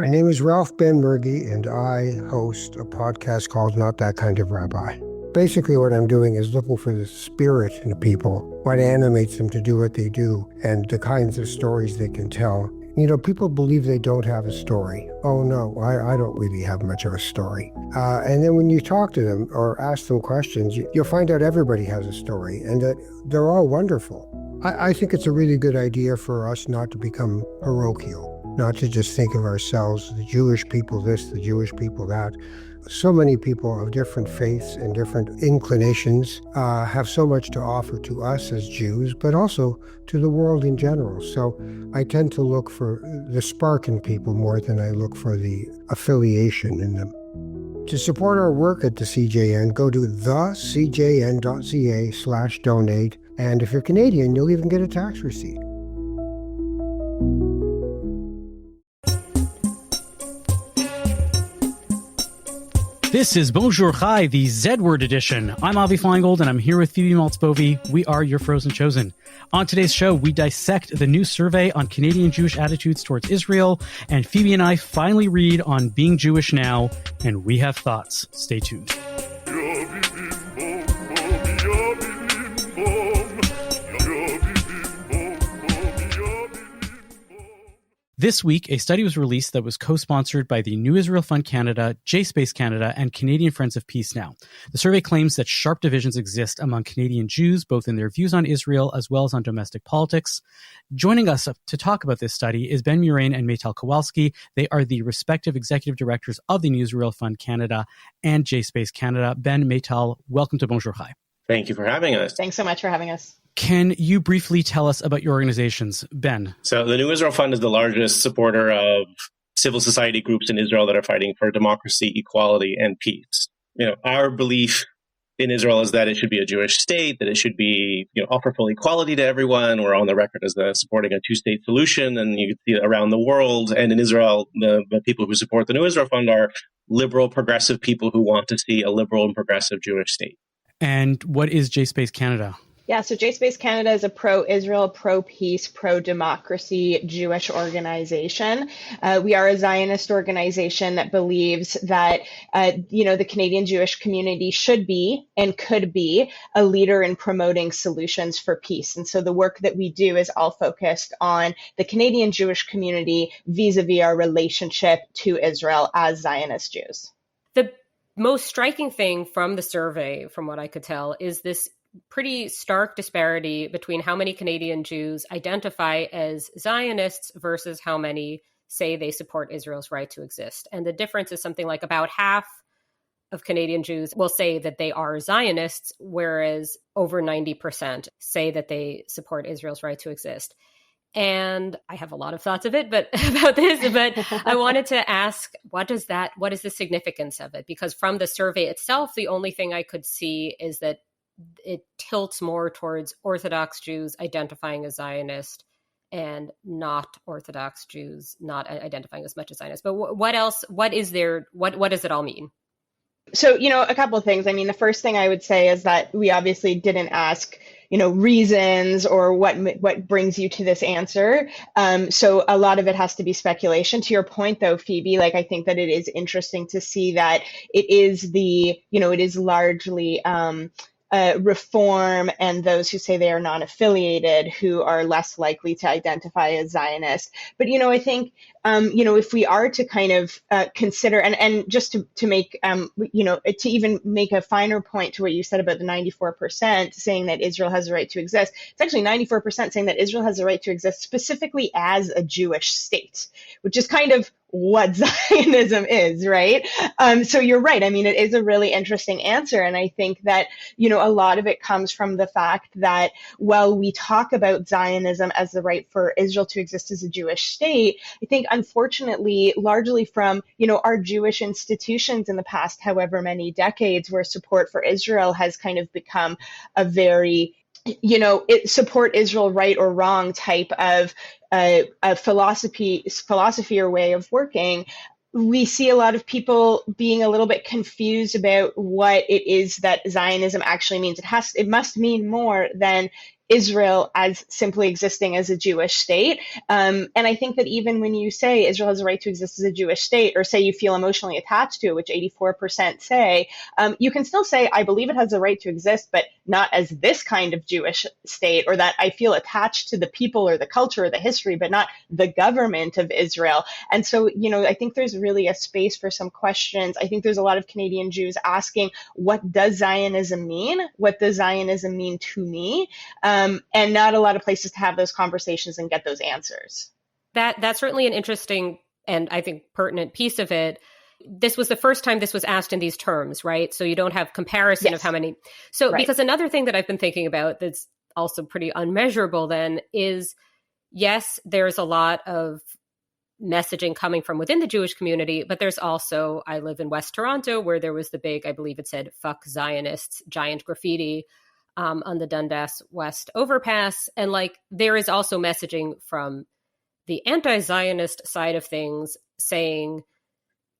My name is Ralph Ben-Murgy, and I host a podcast called Not That Kind of Rabbi. Basically, what I'm doing is looking for the spirit in people, what animates them to do what they do, and the kinds of stories they can tell. You know, people believe they don't have a story. Oh, no, I don't really have much of a story. And then when you talk to them or ask them questions, you'll find out everybody has a story and that they're all wonderful. I think it's a really good idea for us not to become parochial, not to just think of ourselves, the Jewish people this, the Jewish people that. So many people of different faiths and different inclinations have so much to offer to us as Jews, but also to the world in general. So I tend to look for the spark in people more than I look for the affiliation in them. To support our work at the CJN, go to thecjn.ca/donate. And if you're Canadian, you'll even get a tax receipt. This is Bonjour Chai, the Z-Word edition. I'm Avi Feingold, and I'm here with Phoebe Maltz-Bovey. We are your Frozen Chosen. On today's show, we dissect the new survey on Canadian Jewish attitudes towards Israel, and Phoebe and I finally read on being Jewish now, and we have thoughts. Stay tuned. This week, a study was released that was co-sponsored by the New Israel Fund Canada, JSpace Canada, and Canadian Friends of Peace Now. The survey claims that sharp divisions exist among Canadian Jews, both in their views on Israel as well as on domestic politics. Joining us to talk about this study is Ben Murane and Maytal Kowalski. They are the respective executive directors of the New Israel Fund Canada and JSpace Canada. Ben, Maytal, welcome to Bonjour Chai. Thank you for having us. Thanks so much for having us. Can you briefly tell us about your organizations, Ben? So the New Israel Fund is the largest supporter of civil society groups in Israel that are fighting for democracy, equality, and peace. You know, our belief in Israel is that it should be a Jewish state, that it should be, offer full equality to everyone. We're on the record as supporting a two-state solution, and you can see it around the world. And in Israel, the people who support the New Israel Fund are liberal, progressive people who want to see a liberal and progressive Jewish state. And what is JSpace Canada? Yeah, so JSpace Canada is a pro-Israel, pro-peace, pro-democracy Jewish organization. We are a Zionist organization that believes that, the Canadian Jewish community should be and could be a leader in promoting solutions for peace. And so the work that we do is all focused on the Canadian Jewish community vis-a-vis our relationship to Israel as Zionist Jews. The most striking thing from the survey, from what I could tell, is this pretty stark disparity between how many Canadian Jews identify as Zionists versus how many say they support Israel's right to exist. And the difference is something like about half of Canadian Jews will say that they are Zionists, whereas over 90% say that they support Israel's right to exist. And I have a lot of thoughts about this, but I wanted to ask, what is the significance of it? Because from the survey itself, the only thing I could see is that it tilts more towards Orthodox Jews identifying as Zionist and not Orthodox Jews not identifying as much as Zionist. But what else? What does it all mean? So, a couple of things. I mean, the first thing I would say is that we obviously didn't ask, reasons or what brings you to this answer. So a lot of it has to be speculation. To your point, though, Phoebe, I think that it is interesting to see that it is it is largely Reform and those who say they are non-affiliated who are less likely to identify as Zionist. But, I think, if we are to kind of consider and just to make, to even make a finer point to what you said about the 94% saying that Israel has a right to exist, it's actually 94% saying that Israel has a right to exist specifically as a Jewish state, which is kind of what Zionism is, right? So you're right. I mean, it is a really interesting answer. And I think that, a lot of it comes from the fact that while we talk about Zionism as the right for Israel to exist as a Jewish state, I think, unfortunately, largely from, our Jewish institutions in the past, however many decades, where support for Israel has kind of become a very support Israel right or wrong type of a philosophy or way of working. We see a lot of people being a little bit confused about what it is that Zionism actually means. It must mean more than Israel as simply existing as a Jewish state. And I think that even when you say Israel has a right to exist as a Jewish state, or say you feel emotionally attached to it, which 84% say, you can still say, I believe it has a right to exist, but not as this kind of Jewish state, or that I feel attached to the people or the culture or the history, but not the government of Israel. And so, I think there's really a space for some questions. I think there's a lot of Canadian Jews asking, what does Zionism mean? What does Zionism mean to me? And not a lot of places to have those conversations and get those answers. That's certainly an interesting and I think pertinent piece of it. This was the first time this was asked in these terms, right? So you don't have comparison of how many. So right. Because another thing that I've been thinking about that's also pretty unmeasurable then is, yes, there's a lot of messaging coming from within the Jewish community, but there's also, I live in West Toronto, where there was the big, I believe it said, "Fuck Zionists," giant graffiti on the Dundas West overpass. And there is also messaging from the anti-Zionist side of things saying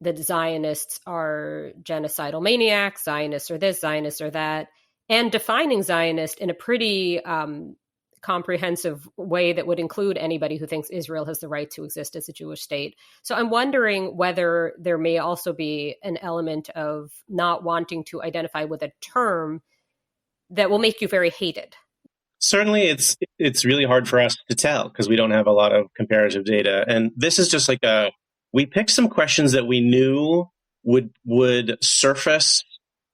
that Zionists are genocidal maniacs, Zionists are this, Zionists are that, and defining Zionist in a pretty comprehensive way that would include anybody who thinks Israel has the right to exist as a Jewish state. So I'm wondering whether there may also be an element of not wanting to identify with a term that will make you very hated. Certainly, it's really hard for us to tell because we don't have a lot of comparative data. And this is just we picked some questions that we knew would surface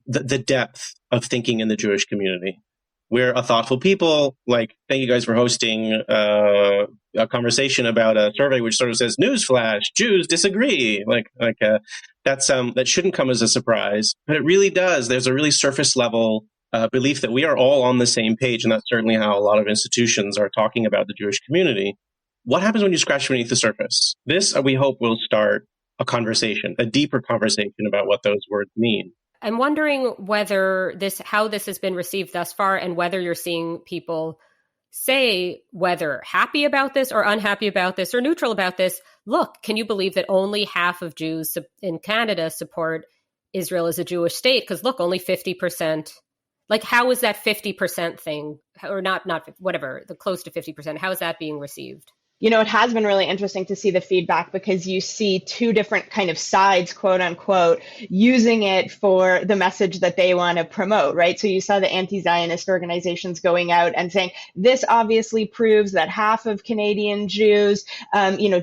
the depth of thinking in the Jewish community. We're a thoughtful people. Thank you guys for hosting a conversation about a survey which sort of says, "Newsflash: Jews disagree." That shouldn't come as a surprise, but it really does. There's a really surface level belief that we are all on the same page, and that's certainly how a lot of institutions are talking about the Jewish community. What happens when you scratch beneath the surface? This, we hope, will start a conversation, a deeper conversation about what those words mean. I'm wondering how this has been received thus far, and whether you're seeing people say whether happy about this or unhappy about this or neutral about this. Look, can you believe that only half of Jews in Canada support Israel as a Jewish state? Because look, only 50%. How is that 50% thing, or not whatever, the close to 50%, how is that being received? It has been really interesting to see the feedback, because you see two different kind of sides, quote unquote, using it for the message that they want to promote, right? So you saw the anti-Zionist organizations going out and saying, this obviously proves that half of Canadian Jews,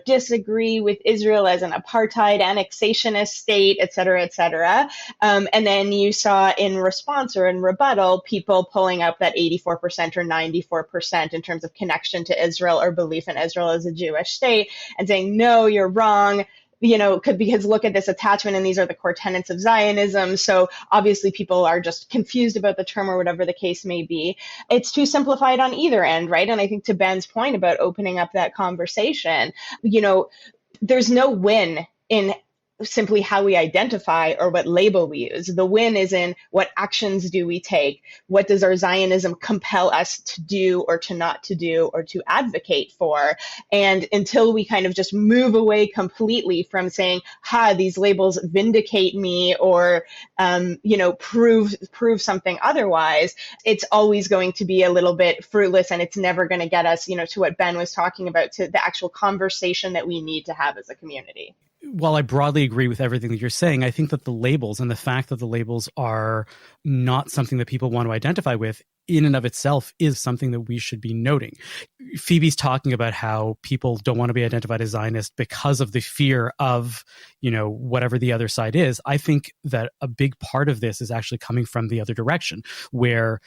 disagree with Israel as an apartheid annexationist state, et cetera, et cetera. And then you saw in response or in rebuttal, people pulling up that 84% or 94% in terms of connection to Israel or belief in Israel as a Jewish state, and saying, no, you're wrong, because look at this attachment, and these are the core tenets of Zionism. So obviously people are just confused about the term, or whatever the case may be. It's too simplified on either end, right? And I think to Ben's point about opening up that conversation, there's no win in simply how we identify or what label we use. The win is in what actions do we take? What does our Zionism compel us to do or to not to do or to advocate for? And until we kind of just move away completely from saying, these labels vindicate me or, prove something otherwise, it's always going to be a little bit fruitless, and it's never going to get us, to what Ben was talking about, to the actual conversation that we need to have as a community. While I broadly agree with everything that you're saying, I think that the labels and the fact that the labels are not something that people want to identify with in and of itself is something that we should be noting. Phoebe's talking about how people don't want to be identified as Zionist because of the fear of, whatever the other side is. I think that a big part of this is actually coming from the other direction, where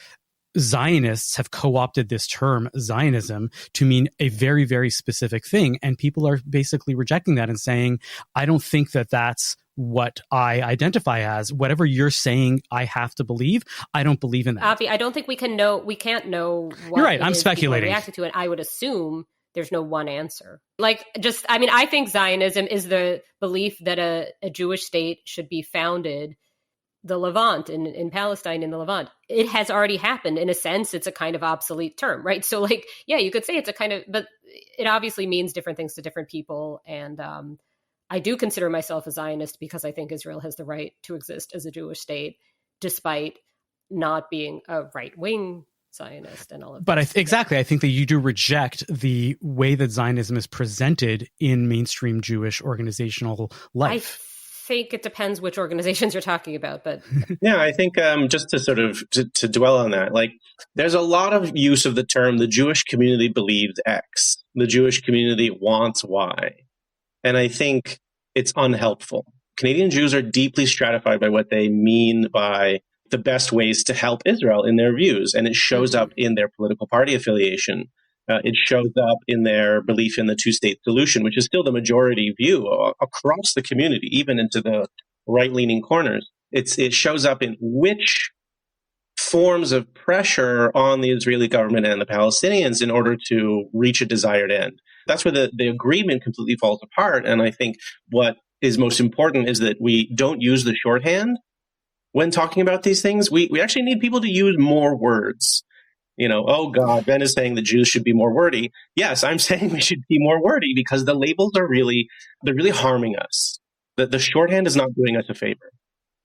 Zionists have co-opted this term Zionism to mean a very, very specific thing. And people are basically rejecting that and saying, I don't think that that's what I identify as. Whatever you're saying, I have to believe. I don't believe in that. Avi, I don't think we can't know what you're right. I'm speculating. Reacted to it. I would assume there's no one answer. I think Zionism is the belief that a Jewish state should be founded the Levant, in Palestine, in the Levant. It has already happened. In a sense, it's a kind of obsolete term, right? So you could say it's a kind of, but it obviously means different things to different people. And I do consider myself a Zionist because I think Israel has the right to exist as a Jewish state, despite not being a right-wing Zionist and all of But this. exactly, I think that you do reject the way that Zionism is presented in mainstream Jewish organizational life. I think it depends which organizations you're talking about, but Yeah, I think just to sort of to dwell on that, like there's a lot of use of the term the Jewish community believes X, the Jewish community wants Y. And I think it's unhelpful. Canadian Jews are deeply stratified by what they mean by the best ways to help Israel in their views. And it shows up in their political party affiliation. It shows up in their belief in the two-state solution, which is still the majority view across the community, even into the right-leaning corners. It shows up in which forms of pressure on the Israeli government and the Palestinians in order to reach a desired end. That's where the agreement completely falls apart. And I think what is most important is that we don't use the shorthand when talking about these things. We actually need people to use more words. Oh God, Ben is saying the Jews should be more wordy. Yes, I'm saying we should be more wordy because the labels they're really harming us. The shorthand is not doing us a favor.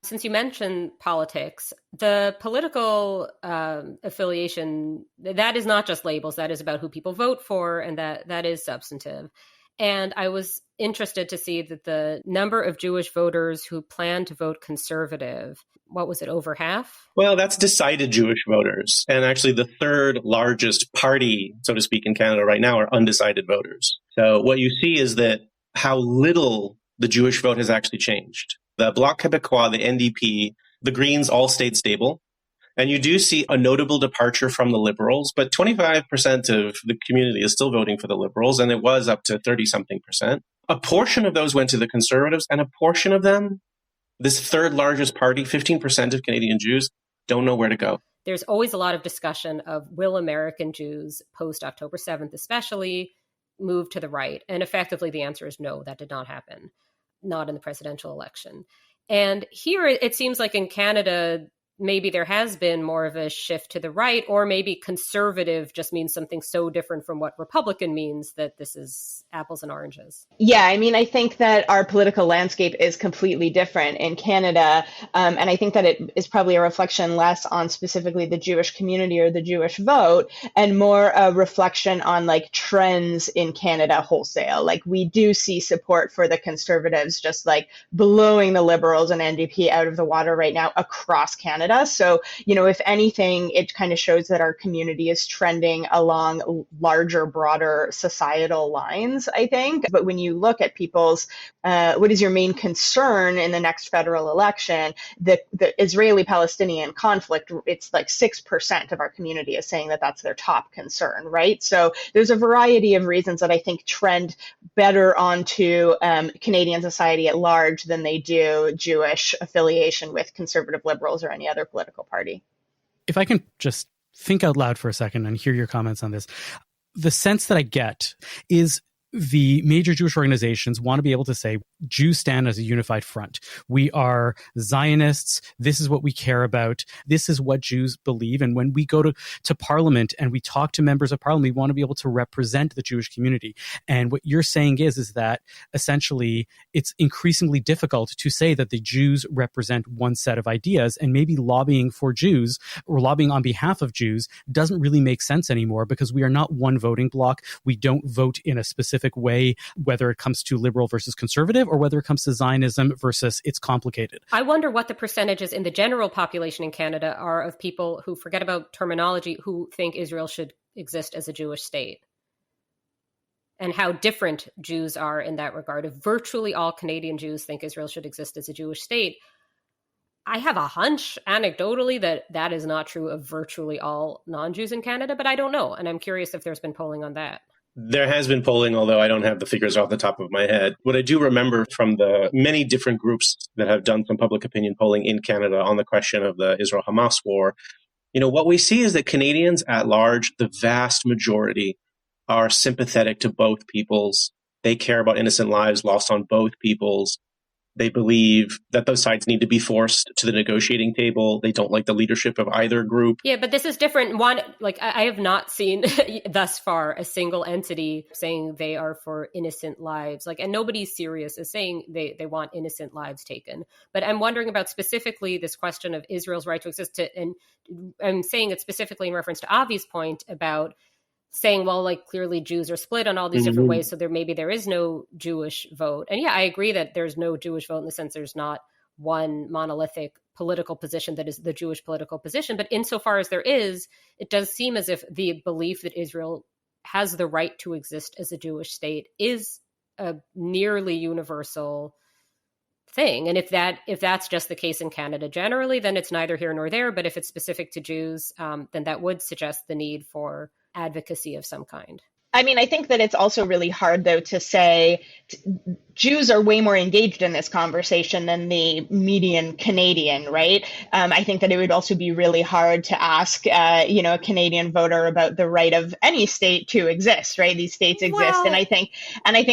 Since you mentioned politics, the political affiliation, that is not just labels, that is about who people vote for, and that is substantive. And I was interested to see that the number of Jewish voters who plan to vote conservative, what was it, over half? Well, that's decided Jewish voters. And actually the third largest party, so to speak, in Canada right now are undecided voters. So what you see is that how little the Jewish vote has actually changed. The Bloc Québécois, the NDP, the Greens all stayed stable. And you do see a notable departure from the Liberals, but 25% of the community is still voting for the Liberals, and it was up to 30-something%. A portion of those went to the Conservatives, and a portion of them, this third largest party, 15% of Canadian Jews, don't know where to go. There's always a lot of discussion of will American Jews, post-October 7th especially, move to the right? And effectively the answer is no, that did not happen. Not in the presidential election. And here it seems like in Canada, maybe there has been more of a shift to the right, or maybe conservative just means something so different from what Republican means that this is apples and oranges. Yeah, I mean, I think that our political landscape is completely different in Canada. And I think that it is probably a reflection less on specifically the Jewish community or the Jewish vote, and more a reflection on like trends in Canada wholesale. Like we do see support for the Conservatives just like blowing the Liberals and NDP out of the water right now across Canada. So, if anything, it kind of shows that our community is trending along larger, broader societal lines, I think. But when you look at people's, what is your main concern in the next federal election, the Israeli-Palestinian conflict, it's like 6% of our community is saying that that's their top concern, right? So there's a variety of reasons that I think trend better onto Canadian society at large than they do Jewish affiliation with conservative liberals or any other political party. If I can just think out loud for a second and hear your comments on this, the sense that I get is the major Jewish organizations want to be able to say Jews stand as a unified front. We are Zionists. This is what we care about. This is what Jews believe. And when we go to Parliament and we talk to members of Parliament, we want to be able to represent the Jewish community. And what you're saying is that essentially it's increasingly difficult to say that the Jews represent one set of ideas, and maybe lobbying for Jews or lobbying on behalf of Jews doesn't really make sense anymore because we are not one voting bloc. We don't vote in a specific way, whether it comes to liberal versus conservative or whether it comes to Zionism versus it's complicated. I wonder what the percentages in the general population in Canada are of people who, forget about terminology, who think Israel should exist as a Jewish state. And how different Jews are in that regard. If virtually all Canadian Jews think Israel should exist as a Jewish state, I have a hunch anecdotally that is not true of virtually all non-Jews in Canada, but I don't know. And I'm curious if there's been polling on that. There has been polling, although I don't have the figures off the top of my head. What I do remember from the many different groups that have done some public opinion polling in Canada on the question of the Israel-Hamas war, what we see is that Canadians at large, the vast majority, are sympathetic to both peoples. They care about innocent lives lost on both peoples. They believe that those sides need to be forced to the negotiating table. They don't like the leadership of either group. Yeah, but this is different. One, like I have not seen thus far a single entity saying they are for innocent lives. Like, and nobody's serious as saying they want innocent lives taken. But I'm wondering about specifically this question of Israel's right to exist. And I'm saying it specifically in reference to Avi's point about saying, well, like clearly Jews are split on all these different ways, so there is no Jewish vote. And yeah, I agree that there's no Jewish vote in the sense there's not one monolithic political position that is the Jewish political position. But insofar as there is, it does seem as if the belief that Israel has the right to exist as a Jewish state is a nearly universal thing. And if that's just the case in Canada generally, then it's neither here nor there. But if it's specific to Jews, then that would suggest the need for advocacy of some kind. I mean, I think that it's also really hard, though, to say Jews are way more engaged in this conversation than the median Canadian, right? I think that it would also be really hard to ask, a Canadian voter about the right of any state to exist, right? These states exist, and I think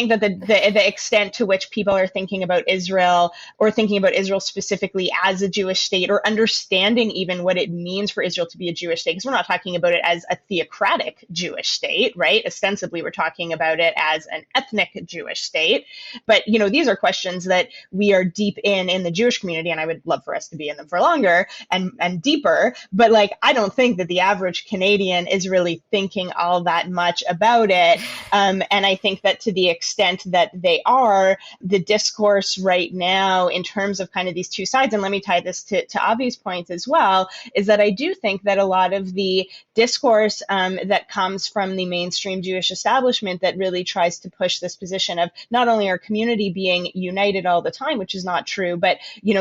that the extent to which people are thinking about Israel or thinking about Israel specifically as a Jewish state, or understanding even what it means for Israel to be a Jewish state, because we're not talking about it as a theocratic Jewish state, right? Ostensibly, we're talking about it as an ethnic Jewish state. But, these are questions that we are deep in the Jewish community, and I would love for us to be in them for longer and deeper. But I don't think that the average Canadian is really thinking all that much about it. And I think that to the extent that they are, the discourse right now in terms of kind of these two sides, and let me tie this to Avi's point as well, is that I do think that a lot of the discourse that comes from the mainstream Jewish establishment that really tries to push this position of not only our community being united all the time, which is not true, but,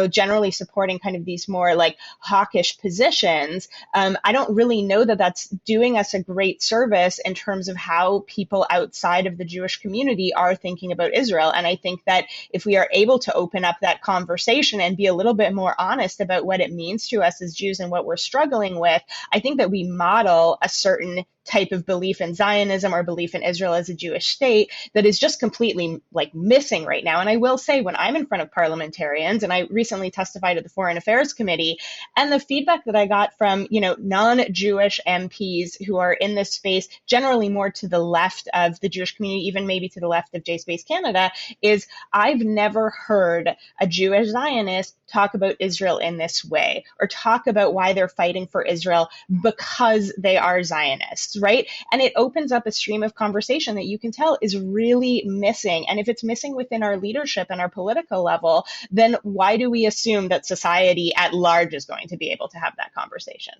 generally supporting kind of these more hawkish positions. I don't really know that that's doing us a great service in terms of how people outside of the Jewish community are thinking about Israel. And I think that if we are able to open up that conversation and be a little bit more honest about what it means to us as Jews and what we're struggling with, I think that we model a certain type of belief in Zionism or belief in Israel as a Jewish state that is just completely missing right now. And I will say, when I'm in front of parliamentarians, and I recently testified at the Foreign Affairs Committee, and the feedback that I got from, non-Jewish MPs who are in this space, generally more to the left of the Jewish community, even maybe to the left of JSpace Canada, is I've never heard a Jewish Zionist talk about Israel in this way, or talk about why they're fighting for Israel because they are Zionists, right? And it opens up a stream of conversation that you can tell is really missing. And if it's missing within our leadership and our political level, then why do we assume that society at large is going to be able to have that conversation?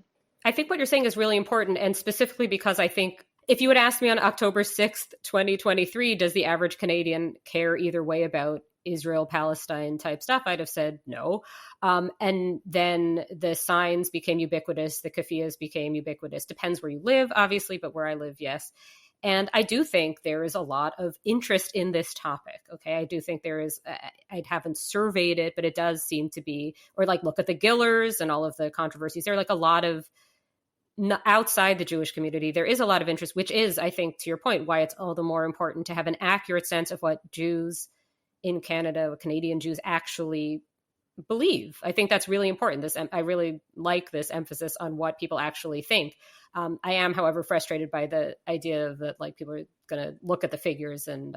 I think what you're saying is really important, and specifically because I think if you had asked me on October 6th, 2023, does the average Canadian care either way about Israel, Palestine type stuff, I'd have said no. And then the signs became ubiquitous. The keffiyehs became ubiquitous. Depends where you live, obviously, but where I live, yes. And I do think there is a lot of interest in this topic. Okay. I do think there is, I haven't surveyed it, but it does seem to be, or look at the Gillers and all of the controversies. There are a lot of, outside the Jewish community, there is a lot of interest, which is, I think, to your point, why it's all the more important to have an accurate sense of what Jews in Canada, Canadian Jews actually believe. I think that's really important. I really like this emphasis on what people actually think. I am, however, frustrated by the idea that people are going to look at the figures and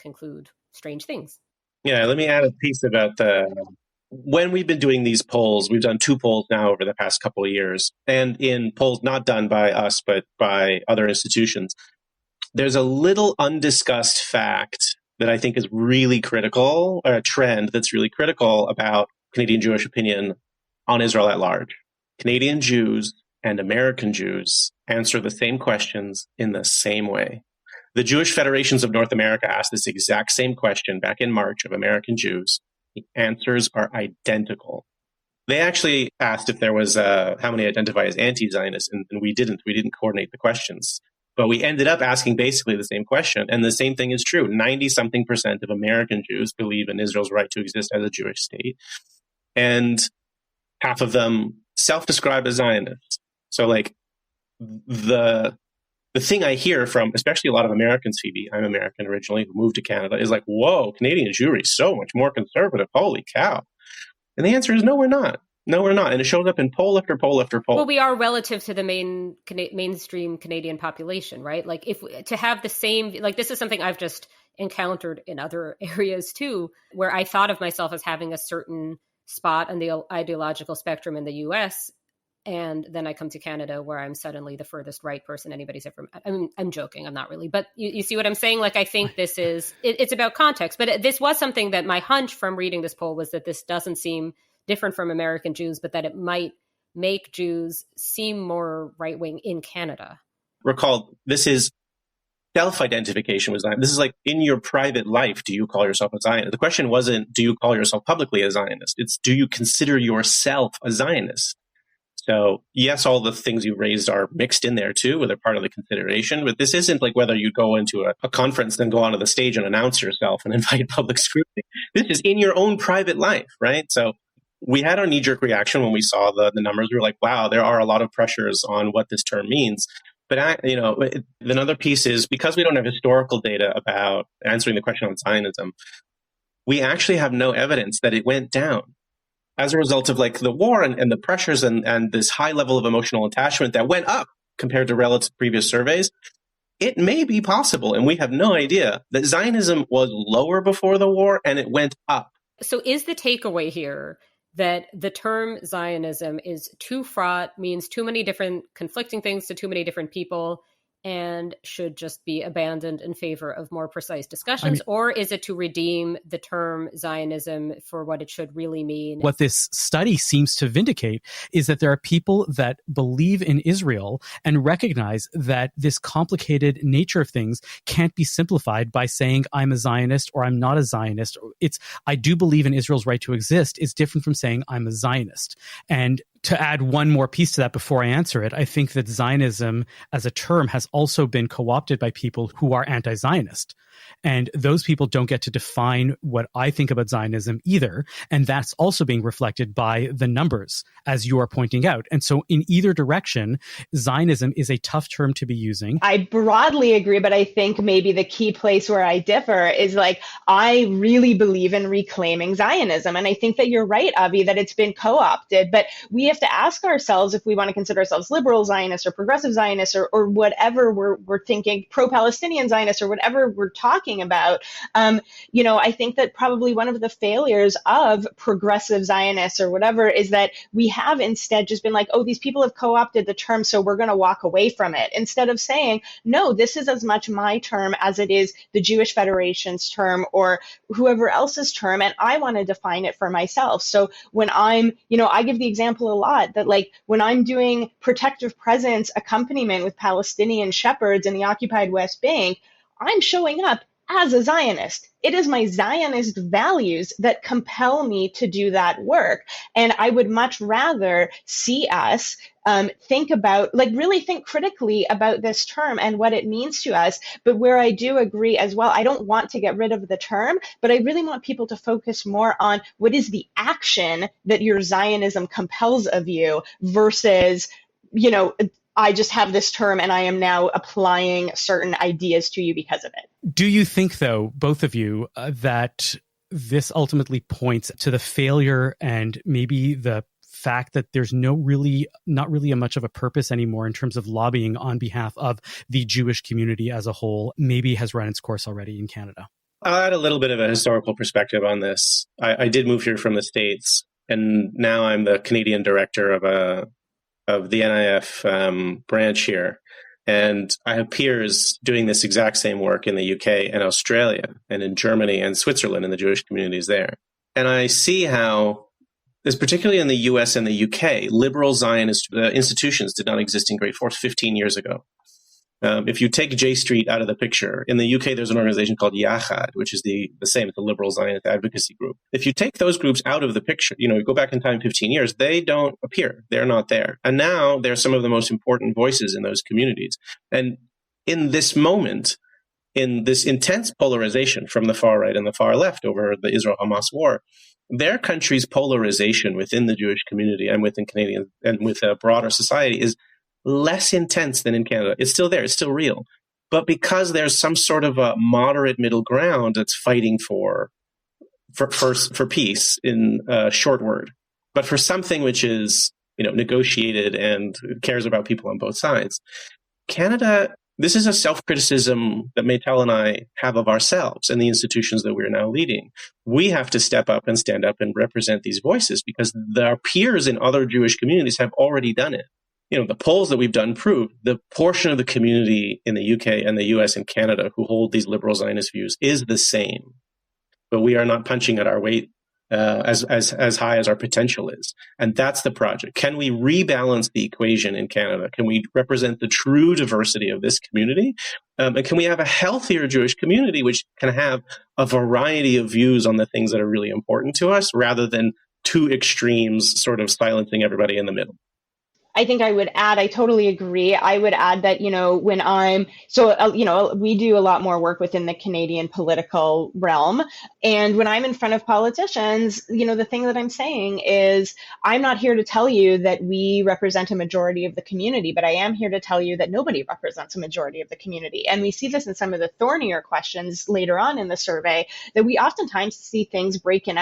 conclude strange things. Yeah, let me add a piece about when we've been doing these polls. We've done 2 polls now over the past couple of years, and in polls not done by us but by other institutions, there's a little undiscussed fact that I think is really critical, or a trend that's really critical about Canadian Jewish opinion on Israel at large. Canadian Jews and American Jews answer the same questions in the same way. The Jewish Federations of North America asked this exact same question back in March of American Jews. The answers are identical. They actually asked if there was how many identify as anti-Zionist, and we didn't coordinate the questions. But we ended up asking basically the same question. And the same thing is true. 90-something% of American Jews believe in Israel's right to exist as a Jewish state. And half of them self-describe as Zionists. So the the thing I hear from, especially a lot of Americans, Phoebe, I'm American originally, who moved to Canada, is like, whoa, Canadian Jewry is so much more conservative. Holy cow. And the answer is no, we're not. No, we're not. And it shows up in poll after poll after poll. Well, we are relative to the mainstream Canadian population, right? Like to have the same, like this is something I've just encountered in other areas too, where I thought of myself as having a certain spot on the ideological spectrum in the US. And then I come to Canada where I'm suddenly the furthest right person anybody's ever met. I mean, I'm joking. I'm not really. But you see what I'm saying? Like, I think this is, it's about context. But this was something that my hunch from reading this poll was that this doesn't seem different from American Jews, but that it might make Jews seem more right-wing in Canada. Recall, this is self-identification with Zionism. This is like, in your private life, do you call yourself a Zionist? The question wasn't, do you call yourself publicly a Zionist? It's, do you consider yourself a Zionist? So yes, all the things you raised are mixed in there too, they're part of the consideration. But this isn't like whether you go into a conference, then go onto the stage and announce yourself and invite public scrutiny. This is in your own private life, right? So we had our knee-jerk reaction when we saw the numbers. We were like, wow, there are a lot of pressures on what this term means. But another piece is, because we don't have historical data about answering the question on Zionism, we actually have no evidence that it went down as a result of like the war and the pressures and this high level of emotional attachment that went up compared to relative previous surveys. It may be possible, and we have no idea, that Zionism was lower before the war and it went up. So is the takeaway here that the term Zionism is too fraught, means too many different conflicting things to too many different people, and should just be abandoned in favor of more precise discussions? Or is it to redeem the term Zionism for what it should really mean? What this study seems to vindicate is that there are people that believe in Israel and recognize that this complicated nature of things can't be simplified by saying I'm a Zionist or I'm not a Zionist. It's, I do believe in Israel's right to exist is different from saying I'm a Zionist. And to add one more piece to that before I answer it, I think that Zionism as a term has also been co-opted by people who are anti-Zionist. And those people don't get to define what I think about Zionism either. And that's also being reflected by the numbers, as you are pointing out. And so in either direction, Zionism is a tough term to be using. I broadly agree, but I think maybe the key place where I differ is like, I really believe in reclaiming Zionism. And I think that you're right, Avi, that it's been co-opted, but we have to ask ourselves if we want to consider ourselves liberal Zionists or progressive Zionists or whatever we're thinking, pro-Palestinian Zionists or whatever we're talking about. I think that probably one of the failures of progressive Zionists or whatever is that we have instead just been like, oh, these people have co-opted the term, so we're going to walk away from it, instead of saying, no, this is as much my term as it is the Jewish Federation's term or whoever else's term, and I want to define it for myself. So when I give the example a lot that like when I'm doing protective presence accompaniment with Palestinian shepherds in the occupied West Bank, I'm showing up as a Zionist. It is my Zionist values that compel me to do that work. And I would much rather see us really think critically about this term and what it means to us. But where I do agree as well, I don't want to get rid of the term, but I really want people to focus more on what is the action that your Zionism compels of you versus, I just have this term and I am now applying certain ideas to you because of it. Do you think, though, both of you, that this ultimately points to the failure and maybe the fact that there's not really a much of a purpose anymore in terms of lobbying on behalf of the Jewish community as a whole, maybe has run its course already in Canada? I'll add a little bit of a historical perspective on this. I did move here from the States, and now I'm the Canadian director of the NIF branch here. And I have peers doing this exact same work in the UK and Australia and in Germany and Switzerland in the Jewish communities there. And I see how, particularly in the US and the UK, liberal Zionist institutions did not exist in great force 15 years ago. If you take J Street out of the picture, in the UK, there's an organization called Yachad, which is the same as the liberal Zionist advocacy group. If you take those groups out of the picture, go back in time 15 years, they don't appear. They're not there. And now they're some of the most important voices in those communities. And in this moment, in this intense polarization from the far right and the far left over the Israel-Hamas war, their country's polarization within the Jewish community and within Canadian and with a broader society is less intense than in Canada. It's still there. It's still real. But because there's some sort of a moderate middle ground that's fighting for peace in a short word, but for something which is, negotiated and cares about people on both sides. Canada, this is a self-criticism that Maytal and I have of ourselves and the institutions that we're now leading. We have to step up and stand up and represent these voices because our peers in other Jewish communities have already done it. The polls that we've done prove the portion of the community in the UK and the US and Canada who hold these liberal Zionist views is the same. But we are not punching at our weight as high as our potential is. And that's the project. Can we rebalance the equation in Canada? Can we represent the true diversity of this community? And can we have a healthier Jewish community which can have a variety of views on the things that are really important to us rather than two extremes sort of silencing everybody in the middle? I think I would add, I totally agree. I would add that, when we do a lot more work within the Canadian political realm. And when I'm in front of politicians, the thing that I'm saying is, I'm not here to tell you that we represent a majority of the community, but I am here to tell you that nobody represents a majority of the community. And we see this in some of the thornier questions later on in the survey, that we oftentimes see things broken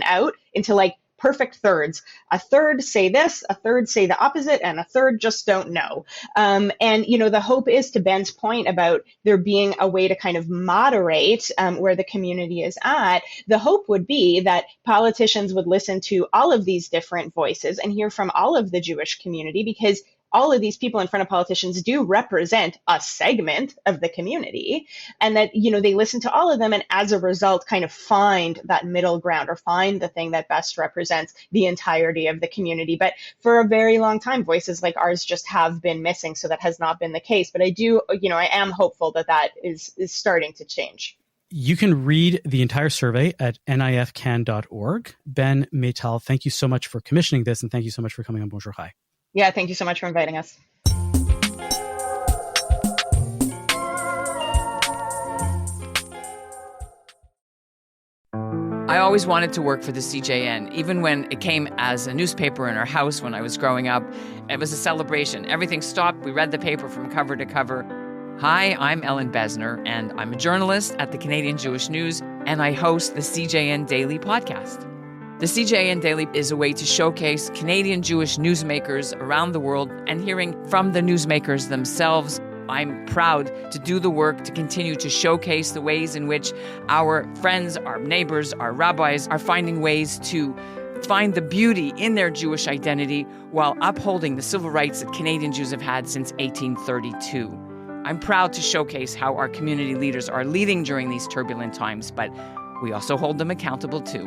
out into like perfect thirds. A third say this, a third say the opposite, and a third just don't know. The hope is, to Ben's point about there being a way to kind of moderate where the community is at, the hope would be that politicians would listen to all of these different voices and hear from all of the Jewish community, because all of these people in front of politicians do represent a segment of the community, and that, they listen to all of them, and as a result kind of find that middle ground or find the thing that best represents the entirety of the community. But for a very long time, voices like ours just have been missing, so that has not been the case. But I am hopeful that is starting to change. You can read the entire survey at nifcan.org. Ben, Maytal, thank you so much for commissioning this, and thank you so much for coming on Bonjour Chai. Yeah, thank you so much for inviting us. I always wanted to work for the CJN, even when it came as a newspaper in our house when I was growing up. It was a celebration. Everything stopped. We read the paper from cover to cover. Hi, I'm Ellen Besner, and I'm a journalist at the Canadian Jewish News, and I host the CJN Daily podcast. The CJN Daily is a way to showcase Canadian Jewish newsmakers around the world and hearing from the newsmakers themselves. I'm proud to do the work to continue to showcase the ways in which our friends, our neighbors, our rabbis are finding ways to find the beauty in their Jewish identity while upholding the civil rights that Canadian Jews have had since 1832. I'm proud to showcase how our community leaders are leading during these turbulent times, but we also hold them accountable too.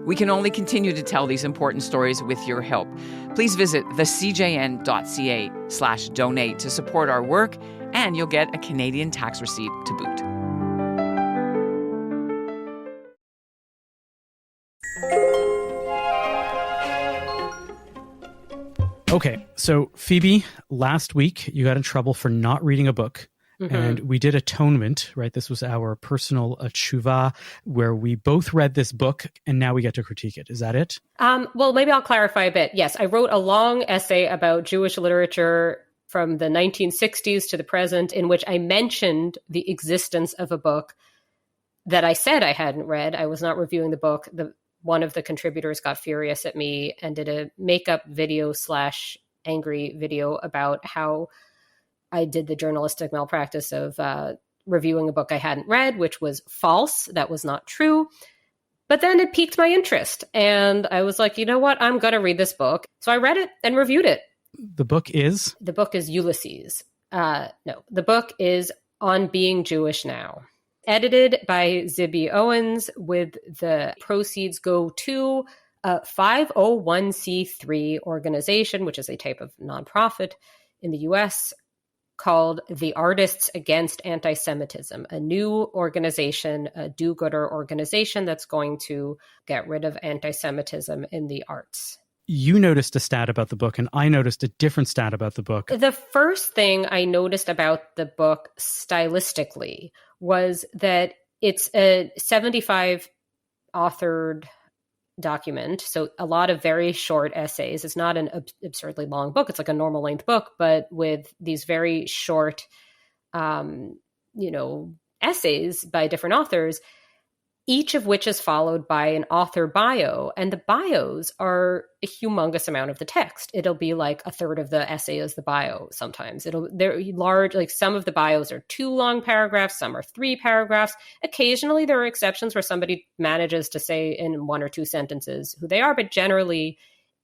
We can only continue to tell these important stories with your help. Please visit thecjn.ca/donate to support our work, and you'll get a Canadian tax receipt to boot. Okay, so Phoebe, last week you got in trouble for not reading a book. Mm-hmm. And we did atonement, right? This was our personal tshuva where we both read this book and now we get to critique it. Is that it? Well, maybe I'll clarify a bit. Yes, I wrote a long essay about Jewish literature from the 1960s to the present, in which I mentioned the existence of a book that I said I hadn't read. I was not reviewing the book. One of the contributors got furious at me and did a makeup video / angry video about how I did the journalistic malpractice of reviewing a book I hadn't read, which was false. That was not true. But then it piqued my interest. And I was like, you know what? I'm going to read this book. So I read it and reviewed it. The book is? The book is Ulysses. No, the book is On Being Jewish Now. Edited by Zibby Owens, with the proceeds go to a 501c3 organization, which is a type of nonprofit in the U.S., called the Artists Against Anti-Semitism, a new organization, a do-gooder organization that's going to get rid of anti-Semitism in the arts. You noticed a stat about the book, and I noticed a different stat about the book. The first thing I noticed about the book stylistically was that it's a 75 authored document. So a lot of very short essays. It's not an absurdly long book. It's like a normal length book, but with these very short, essays by different authors, each of which is followed by an author bio. And the bios are a humongous amount of the text. It'll be like a third of the essay is the bio sometimes. They're large, like some of the bios are 2 long paragraphs, some are 3 paragraphs. Occasionally there are exceptions where somebody manages to say in 1 or 2 sentences who they are, but generally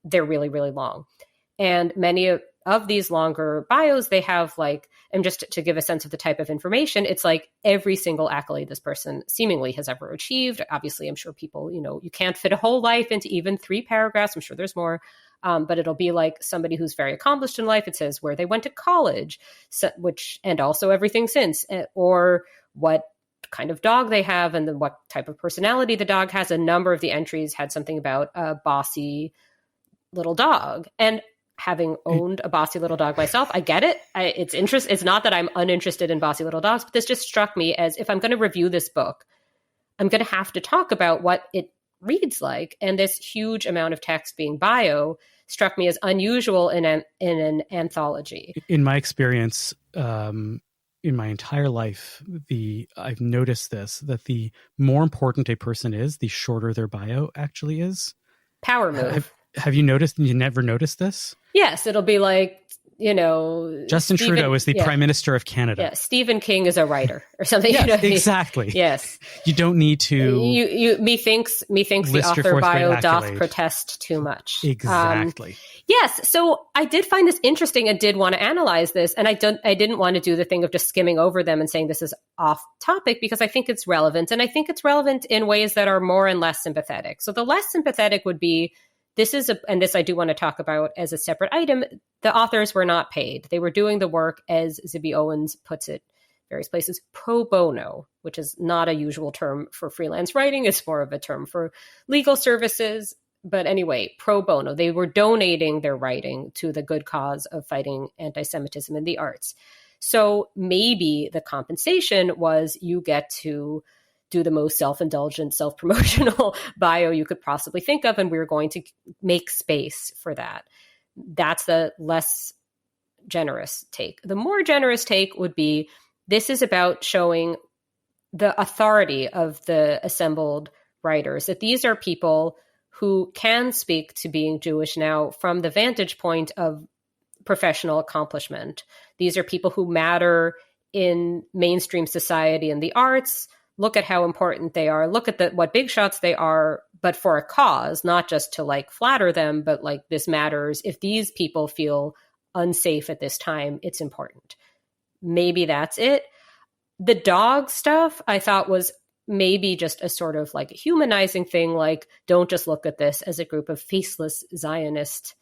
they're really, really long. And many of these longer bios, they have like, and just to give a sense of the type of information, it's like every single accolade this person seemingly has ever achieved. Obviously, I'm sure people, you can't fit a whole life into even 3 paragraphs. I'm sure there's more, but it'll be like somebody who's very accomplished in life. It says where they went to college, and also everything since, or what kind of dog they have and then what type of personality the dog has. A number of the entries had something about a bossy little dog. And having owned a bossy little dog myself, I get it. It's not that I'm uninterested in bossy little dogs, but this just struck me as if I'm going to review this book, I'm going to have to talk about what it reads like. And this huge amount of text being bio struck me as unusual in an anthology. In my experience, in my entire life, I've noticed that the more important a person is, the shorter their bio actually is. Power move. Have you noticed? You never noticed this? Yes, it'll be like, Justin Trudeau is the Prime Minister of Canada. Yeah, Stephen King is a writer or something. Yes, exactly. Yes. You don't need to. Methinks the author bio doth protest too much. Exactly. Yes. So I did find this interesting and did want to analyze this. And I didn't want to do the thing of just skimming over them and saying this is off topic, because I think it's relevant. And I think it's relevant in ways that are more and less sympathetic. So the less sympathetic would be, this I do want to talk about as a separate item. The authors were not paid. They were doing the work, as Zibby Owens puts it, various places, pro bono, which is not a usual term for freelance writing. It's more of a term for legal services. But anyway, pro bono. They were donating their writing to the good cause of fighting anti-Semitism in the arts. So maybe the compensation was you get to do the most self-indulgent, self-promotional bio you could possibly think of, and we're going to make space for that. That's the less generous take. The more generous take would be, this is about showing the authority of the assembled writers, that these are people who can speak to being Jewish now from the vantage point of professional accomplishment. These are people who matter in mainstream society and the arts. Look at how important they are. Look at what big shots they are, but for a cause, not just to like flatter them, but like this matters. If these people feel unsafe at this time, it's important. Maybe that's it. The dog stuff I thought was maybe just a sort of like humanizing thing. Like, don't just look at this as a group of faceless Zionist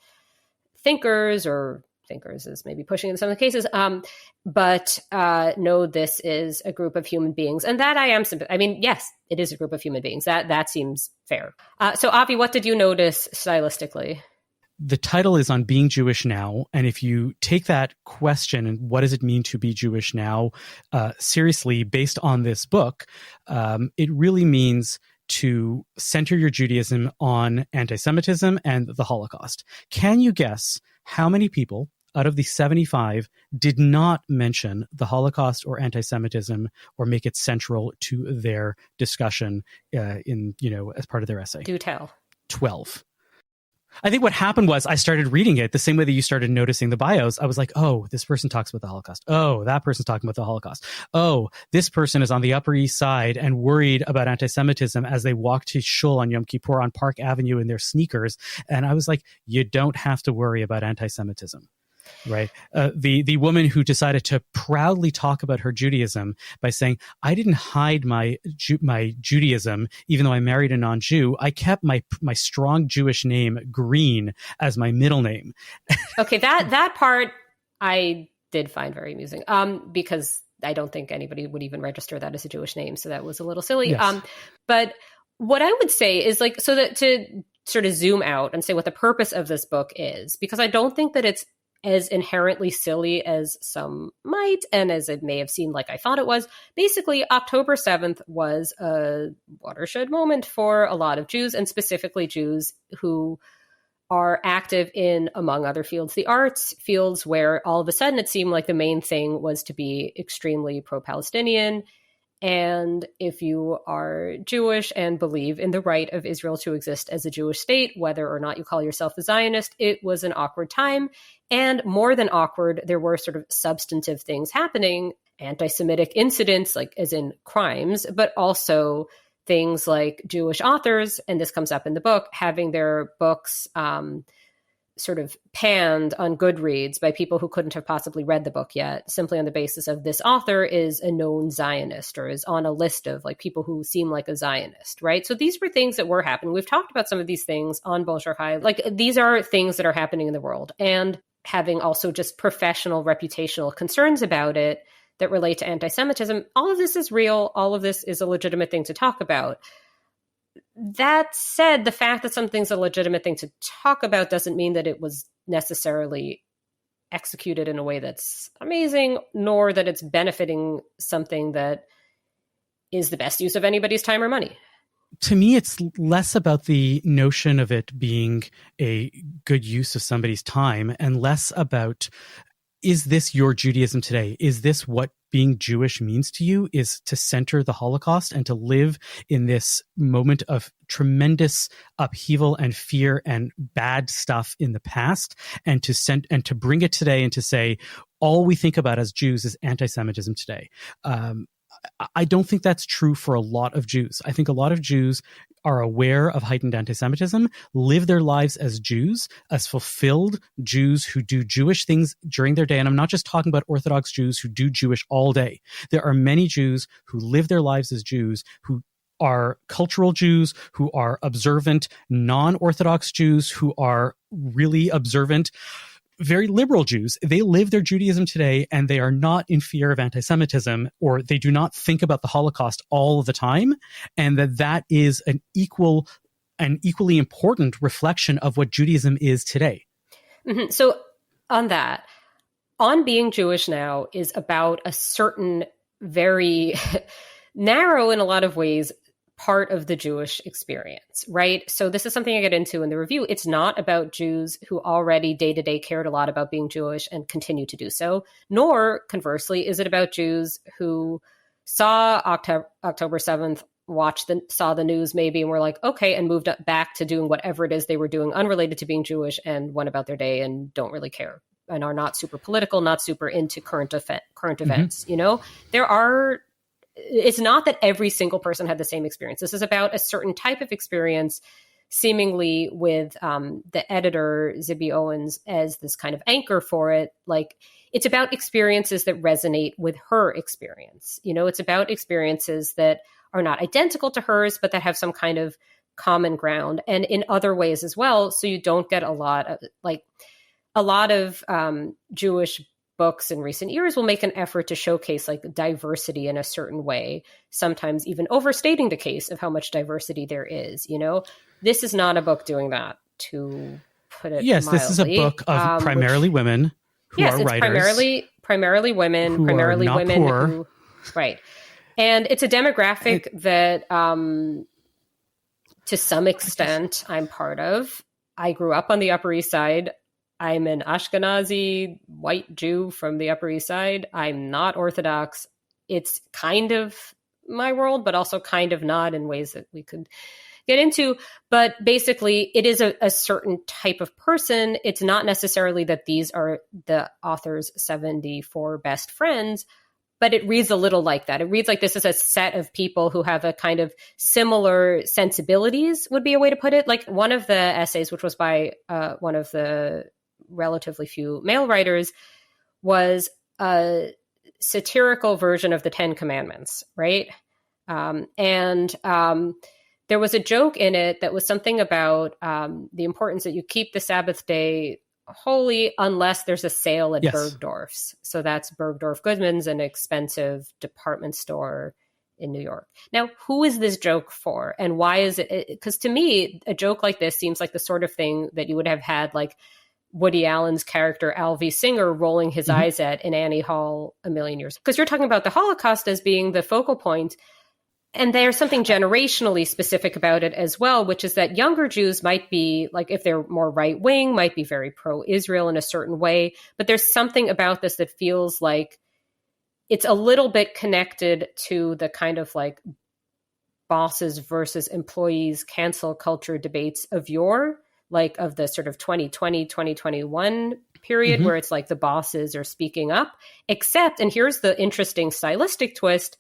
thinkers, or thinkers is maybe pushing in some of the cases. But no, this is a group of human beings. And that I am, yes, it is a group of human beings. That seems fair. So Avi, what did you notice stylistically? The title is on being Jewish now. And if you take that question and what does it mean to be Jewish now, seriously, based on this book, it really means to center your Judaism on anti-Semitism and the Holocaust. Can you guess how many people out of the 75 did not mention the Holocaust or anti-Semitism or make it central to their discussion as part of their essay? Do tell. 12. I think what happened was I started reading it the same way that you started noticing the bios. I was like, oh, this person talks about the Holocaust. Oh, that person's talking about the Holocaust. Oh, this person is on the Upper East Side and worried about anti-Semitism as they walk to Shul on Yom Kippur on Park Avenue in their sneakers. And I was like, you don't have to worry about anti-Semitism. Right. The woman who decided to proudly talk about her Judaism by saying, I didn't hide my Judaism, even though I married a non-Jew. I kept my strong Jewish name, Green, as my middle name. Okay, that part I did find very amusing, because I don't think anybody would even register that as a Jewish name. So that was a little silly. Yes. But what I would say is so that to sort of zoom out and say what the purpose of this book is, because I don't think that it's as inherently silly as some might, and as it may have seemed like I thought it was. Basically, October 7th was a watershed moment for a lot of Jews, and specifically Jews who are active in, among other fields, the arts, fields where all of a sudden it seemed like the main thing was to be extremely pro-Palestinian. And if you are Jewish and believe in the right of Israel to exist as a Jewish state, whether or not you call yourself a Zionist, it was an awkward time. And more than awkward, there were sort of substantive things happening, anti-Semitic incidents, like as in crimes, but also things like Jewish authors, and this comes up in the book, having their books sort of panned on Goodreads by people who couldn't have possibly read the book yet, simply on the basis of this author is a known Zionist or is on a list of like people who seem like a Zionist, right? So these were things that were happening. We've talked about some of these things on Bonjour Chai. Like these are things that are happening in the world, and having also just professional, reputational concerns about it that relate to anti-Semitism. All of this is real. All of this is a legitimate thing to talk about. That said, the fact that something's a legitimate thing to talk about doesn't mean that it was necessarily executed in a way that's amazing, nor that it's benefiting something that is the best use of anybody's time or money. To me, it's less about the notion of it being a good use of somebody's time and less about, is this your Judaism today? Is this what being Jewish means to you? Is to center the Holocaust and to live in this moment of tremendous upheaval and fear and bad stuff in the past, and to bring it today and to say all we think about as Jews is anti-Semitism today. I don't think that's true for a lot of Jews. I think a lot of Jews are aware of heightened anti-Semitism, live their lives as Jews, as fulfilled Jews who do Jewish things during their day. And I'm not just talking about Orthodox Jews who do Jewish all day. There are many Jews who live their lives as Jews, who are cultural Jews, who are observant, non-Orthodox Jews, who are really observant, very liberal Jews. They live their Judaism today, and they are not in fear of anti-Semitism, or they do not think about the Holocaust all the time, and that is an equally important reflection of what Judaism is today. Mm-hmm. So on that, On Being Jewish Now is about a certain very narrow, in a lot of ways, part of the Jewish experience, right? So this is something I get into in the review. It's not about Jews who already day to day cared a lot about being Jewish and continue to do so, nor conversely is it about Jews who saw October 7th, saw the news maybe and were like, okay, and moved back to doing whatever it is they were doing unrelated to being Jewish and went about their day and don't really care and are not super political, not super into current events. You know, it's not that every single person had the same experience. This is about a certain type of experience, seemingly with the editor, Zibby Owens, as this kind of anchor for it. Like, it's about experiences that resonate with her experience. You know, it's about experiences that are not identical to hers, but that have some kind of common ground, and in other ways as well. So you don't get a lot of Jewish books in recent years will make an effort to showcase like diversity in a certain way, sometimes even overstating the case of how much diversity there is. You know, this is not a book doing that, to put it Yes, mildly. this is a book of primarily women who are writers. Primarily women, primarily women poor. who, right. And it's a demographic that, to some extent, I'm part of. I grew up on the Upper East Side. I'm an Ashkenazi white Jew from the Upper East Side. I'm not Orthodox. It's kind of my world, but also kind of not, in ways that we could get into. But basically, it is a certain type of person. It's not necessarily that these are the author's 74 best friends, but it reads a little like that. It reads like this is a set of people who have a kind of similar sensibilities, would be a way to put it. Like one of the essays, which was by one of the relatively few male writers, was a satirical version of the Ten Commandments, right? And there was a joke in it that was something about the importance that you keep the Sabbath day holy unless there's a sale at Bergdorf's. So that's Bergdorf Goodman's, an expensive department store in New York. Now, who is this joke for? And why is it? Because to me, a joke like this seems like the sort of thing that you would have had like Woody Allen's character, Alvy Singer, rolling his eyes at in Annie Hall a million years. Because you're talking about the Holocaust as being the focal point. And there's something generationally specific about it as well, which is that younger Jews might be, like, if they're more right-wing, might be very pro-Israel in a certain way. But there's something about this that feels like it's a little bit connected to the kind of like bosses versus employees cancel culture debates of of the sort of 2020, 2021 period, where it's like the bosses are speaking up, except, and here's the interesting stylistic twist,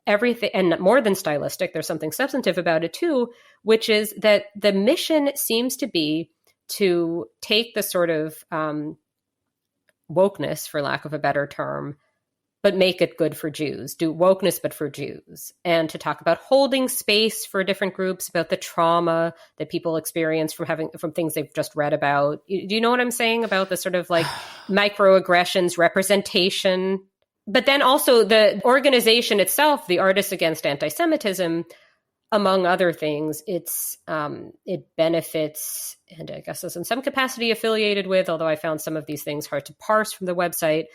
everything, and more than stylistic, there's something substantive about it too, which is that the mission seems to be to take the sort of wokeness, for lack of a better term, but make it good for Jews, do wokeness, but for Jews, and to talk about holding space for different groups, about the trauma that people experience from things they've just read about. Do you know what I'm saying about the sort of like microaggressions, representation? But then also the organization itself, the Artists Against Anti-Semitism, among other things, it benefits, and I guess is in some capacity affiliated with, although I found some of these things hard to parse from the website,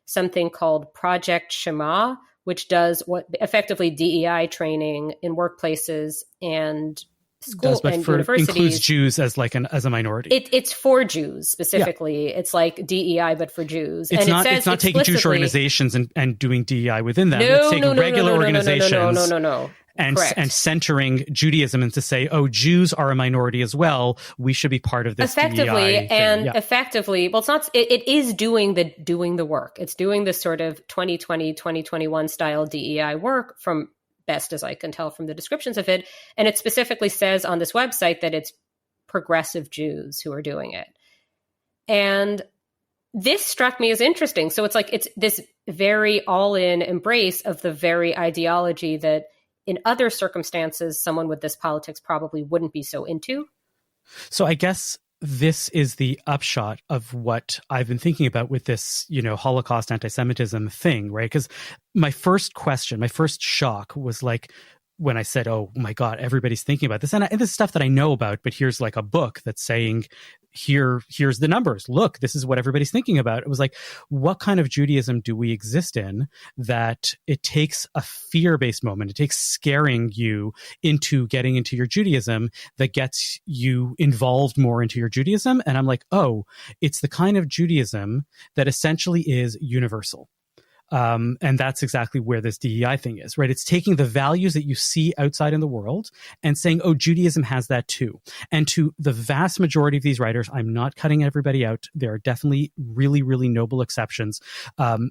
something called Project Shema, which does what effectively DEI training in workplaces and schools and universities. Includes Jews as a minority. It's for Jews specifically. Yeah. It's like DEI, but for Jews. It's not taking Jewish organizations and doing DEI within them. It's taking regular organizations. No. And centering Judaism and to say, oh, Jews are a minority as well. We should be part of this DEI thing. Effectively, well, it's not. It is doing the work. It's doing this sort of 2020, 2021 style DEI work, from best as I can tell from the descriptions of it. And it specifically says on this website that it's progressive Jews who are doing it. And this struck me as interesting. So it's like it's this very all-in embrace of the very ideology that in other circumstances, someone with this politics probably wouldn't be so into. So I guess this is the upshot of what I've been thinking about with this, Holocaust anti-Semitism thing, right? Because my first shock was like, when I said, oh my God, everybody's thinking about this. And this is stuff that I know about, but here's like a book that's saying, here's the numbers. Look, this is what everybody's thinking about. It was like, what kind of Judaism do we exist in that it takes a fear-based moment? It takes scaring you into getting into your Judaism that gets you involved more into your Judaism. And I'm like, oh, it's the kind of Judaism that essentially is universal. And that's exactly where this DEI thing is, right? It's taking the values that you see outside in the world and saying, oh, Judaism has that too. And to the vast majority of these writers, I'm not cutting everybody out. There are definitely really, really noble exceptions.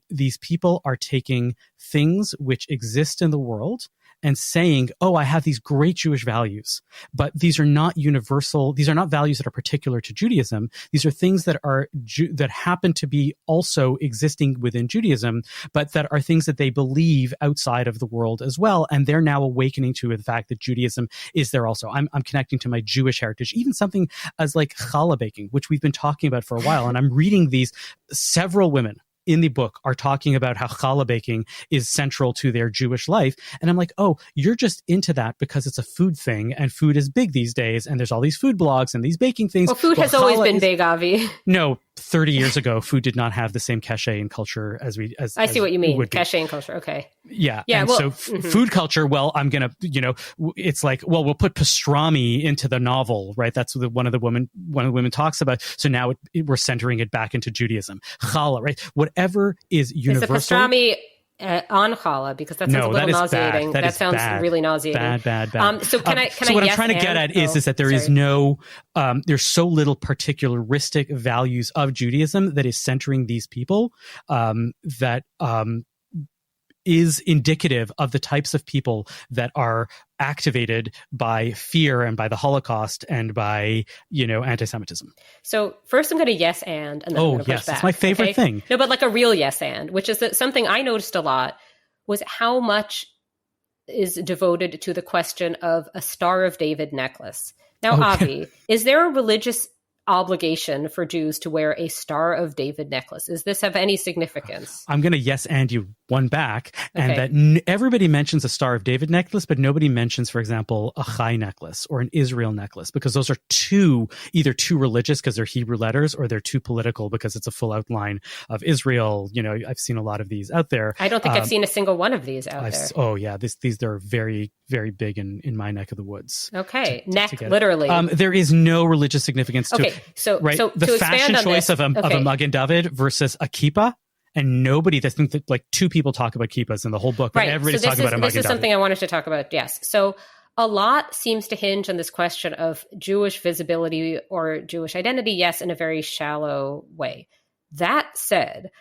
These people are taking things which exist in the world and saying, oh, I have these great Jewish values, but these are not universal. These are not values that are particular to Judaism. These are things that are that happen to be also existing within Judaism, but that are things that they believe outside of the world as well. And they're now awakening to the fact that Judaism is there also. I'm connecting to my Jewish heritage, even something as like challah baking, which we've been talking about for a while. And I'm reading these. Several women in the book are talking about how challah baking is central to their Jewish life. And I'm like, oh, you're just into that because it's a food thing and food is big these days. And there's all these food blogs and these baking things. Well, food has always been big, Avi. No, 30 years ago, food did not have the same cachet in culture as I see what you mean. Cachet in culture. Okay. Yeah. And so food culture, well, I'm going to, it's like, well, we'll put pastrami into the novel, right? That's what one of the women talks about. So now we're centering it back into Judaism. Challah, right? Whatever is universal. Is the pastrami on challah? Because that sounds a little nauseating. That sounds bad. Really nauseating. Bad. So can I? So what I'm trying to get at is that there is no, there's so little particularistic values of Judaism that is centering these people that is indicative of the types of people that are activated by fear and by the Holocaust and by, anti-Semitism. So first I'm going to yes and then I'm going to push back. It's my favorite thing. No, but like a real yes and, which is that something I noticed a lot was how much is devoted to the question of a Star of David necklace. Now, Avi, is there a religious obligation for Jews to wear a Star of David necklace. Does this have any significance? I'm going to yes and you one back, and Okay. that everybody mentions a Star of David necklace, but nobody mentions, for example, a Chai necklace or an Israel necklace, because those are either too religious because they're Hebrew letters, or they're too political because it's a full outline of Israel. You know, I've seen a lot of these out there. I don't think I've seen a single one of these out there. Oh yeah, these are very, very big in my neck of the woods. Okay, to get literally. There is no religious significance to it. So right, so the to fashion expand on choice this, of a Magen David versus a kippah, and nobody. I think that like two people talk about kippahs in the whole book, but right. everybody's So talking about a Magen this is David. something I wanted to talk about. Yes. So a lot seems to hinge on this question of Jewish visibility or Jewish identity. Yes, in a very shallow way. That said,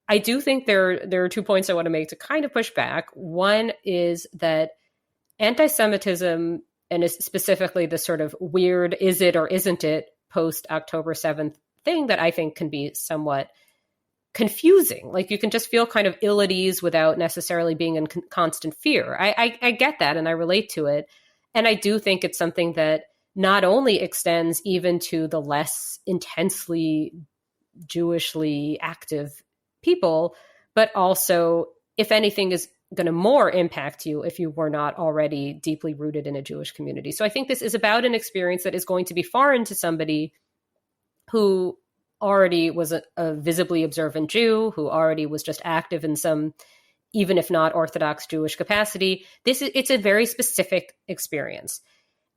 I do think there are 2 points I want to make to kind of push back. One is that anti-Semitism, and specifically the sort of weird is it or isn't it post October 7th thing, that I think can be somewhat confusing. Like you can just feel kind of ill at ease without necessarily being in constant fear. I get that, and I relate to it. And I do think it's something that not only extends even to the less intensely Jewishly active people, but also, if anything, is going to more impact you if you were not already deeply rooted in a Jewish community. So I think this is about an experience that is going to be foreign to somebody who already was a visibly observant Jew, who already was just active in some, even if not Orthodox Jewish capacity. It's a very specific experience.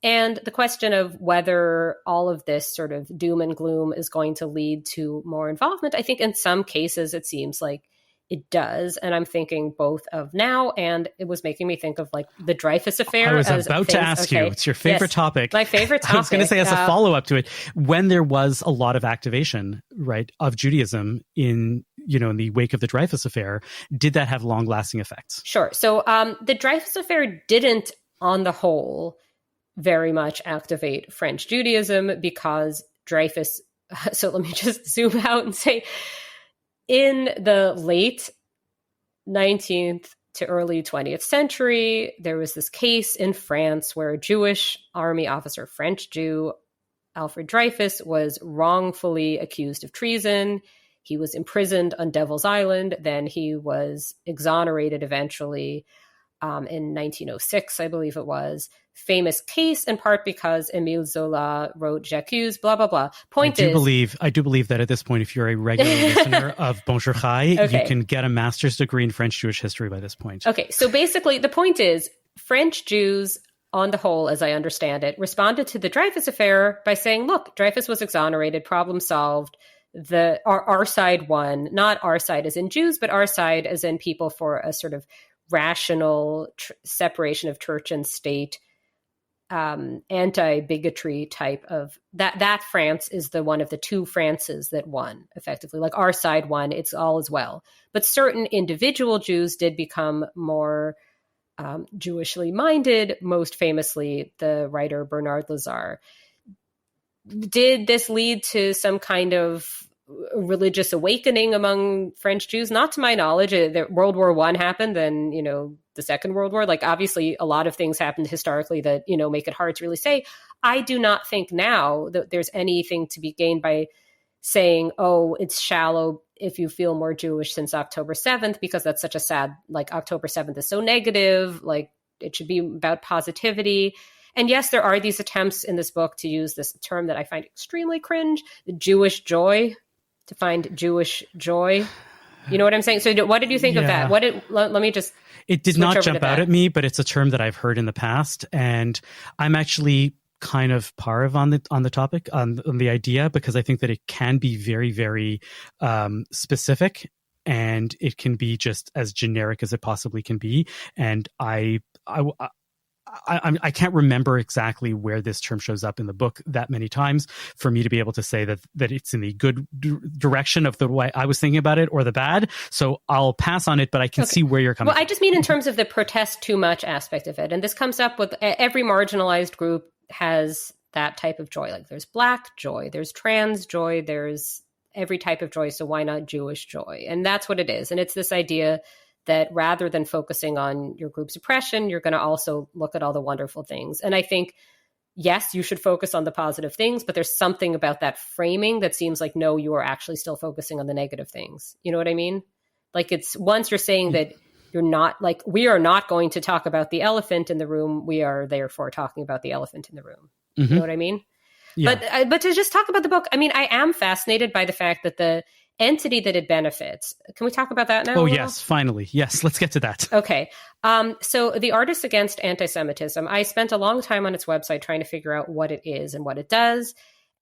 And the question of whether all of this sort of doom and gloom is going to lead to more involvement, I think in some cases it seems like it does. And I'm thinking both of now, and it was making me think of like the Dreyfus affair. I was about to ask you, it's your favorite topic. My favorite topic. I was going to say, as a follow-up to it, when there was a lot of activation, right, of Judaism in the wake of the Dreyfus affair, did that have long-lasting effects? Sure. So the Dreyfus affair didn't, on the whole, very much activate French Judaism, because Dreyfus, so let me just zoom out and say, in the late 19th to early 20th century, there was this case in France where a Jewish army officer, French Jew, Alfred Dreyfus, was wrongfully accused of treason. He was imprisoned on Devil's Island. Then he was exonerated eventually in 1906, I believe it was. Famous case in part because Émile Zola wrote J'accuse, blah, blah, blah. I do believe that at this point, if you're a regular listener of Bonjour Chai, okay, you can get a master's degree in French Jewish history by this point. Okay, so basically the point is French Jews, on the whole, as I understand it, responded to the Dreyfus affair by saying, look, Dreyfus was exonerated, problem solved. Our side won, not our side as in Jews, but our side as in people for a sort of rational separation of church and state, anti-bigotry type of that France is the one of the two Frances that won effectively. Like our side won, it's all as well. But certain individual Jews did become more Jewishly minded, most famously the writer Bernard Lazare. Did this lead to some kind of religious awakening among French Jews? Not to my knowledge. World War I happened, then, the Second World War. Like, obviously, a lot of things happened historically that, make it hard to really say. I do not think now that there's anything to be gained by saying, oh, it's shallow if you feel more Jewish since October 7th, because that's such a sad, like, October 7th is so negative, like, it should be about positivity. And yes, there are these attempts in this book to use this term that I find extremely cringe, the Jewish joy, to find Jewish joy. You know what I'm saying? So what did you think of that? Let me just... It did not jump out at me, but it's a term that I've heard in the past. And I'm actually kind of parv on the topic, on the idea, because I think that it can be very, very specific, and it can be just as generic as it possibly can be. And I can't remember exactly where this term shows up in the book that many times for me to be able to say that it's in the good direction of the way I was thinking about it, or the bad. So I'll pass on it, but I can see where you're coming from. I just mean in terms of the protest too much aspect of it. And this comes up with every marginalized group has that type of joy. Like there's Black joy, there's trans joy, there's every type of joy. So why not Jewish joy? And that's what it is. And it's this idea that rather than focusing on your group's oppression, you're going to also look at all the wonderful things. And I think yes, you should focus on the positive things, but there's something about that framing that seems like, no, you are actually still focusing on the negative things. You know what I mean? Like, it's once you're saying that you're not, like, we are not going to talk about the elephant in the room, we are therefore talking about the elephant in the room. You know what I mean? Yeah. But to just talk about the book, I mean, I am fascinated by the fact that the entity that it benefits. Can we talk about that now? Oh, yes, finally. Yes, let's get to that. Okay. So the Artists Against Anti-Semitism, I spent a long time on its website trying to figure out what it is and what it does,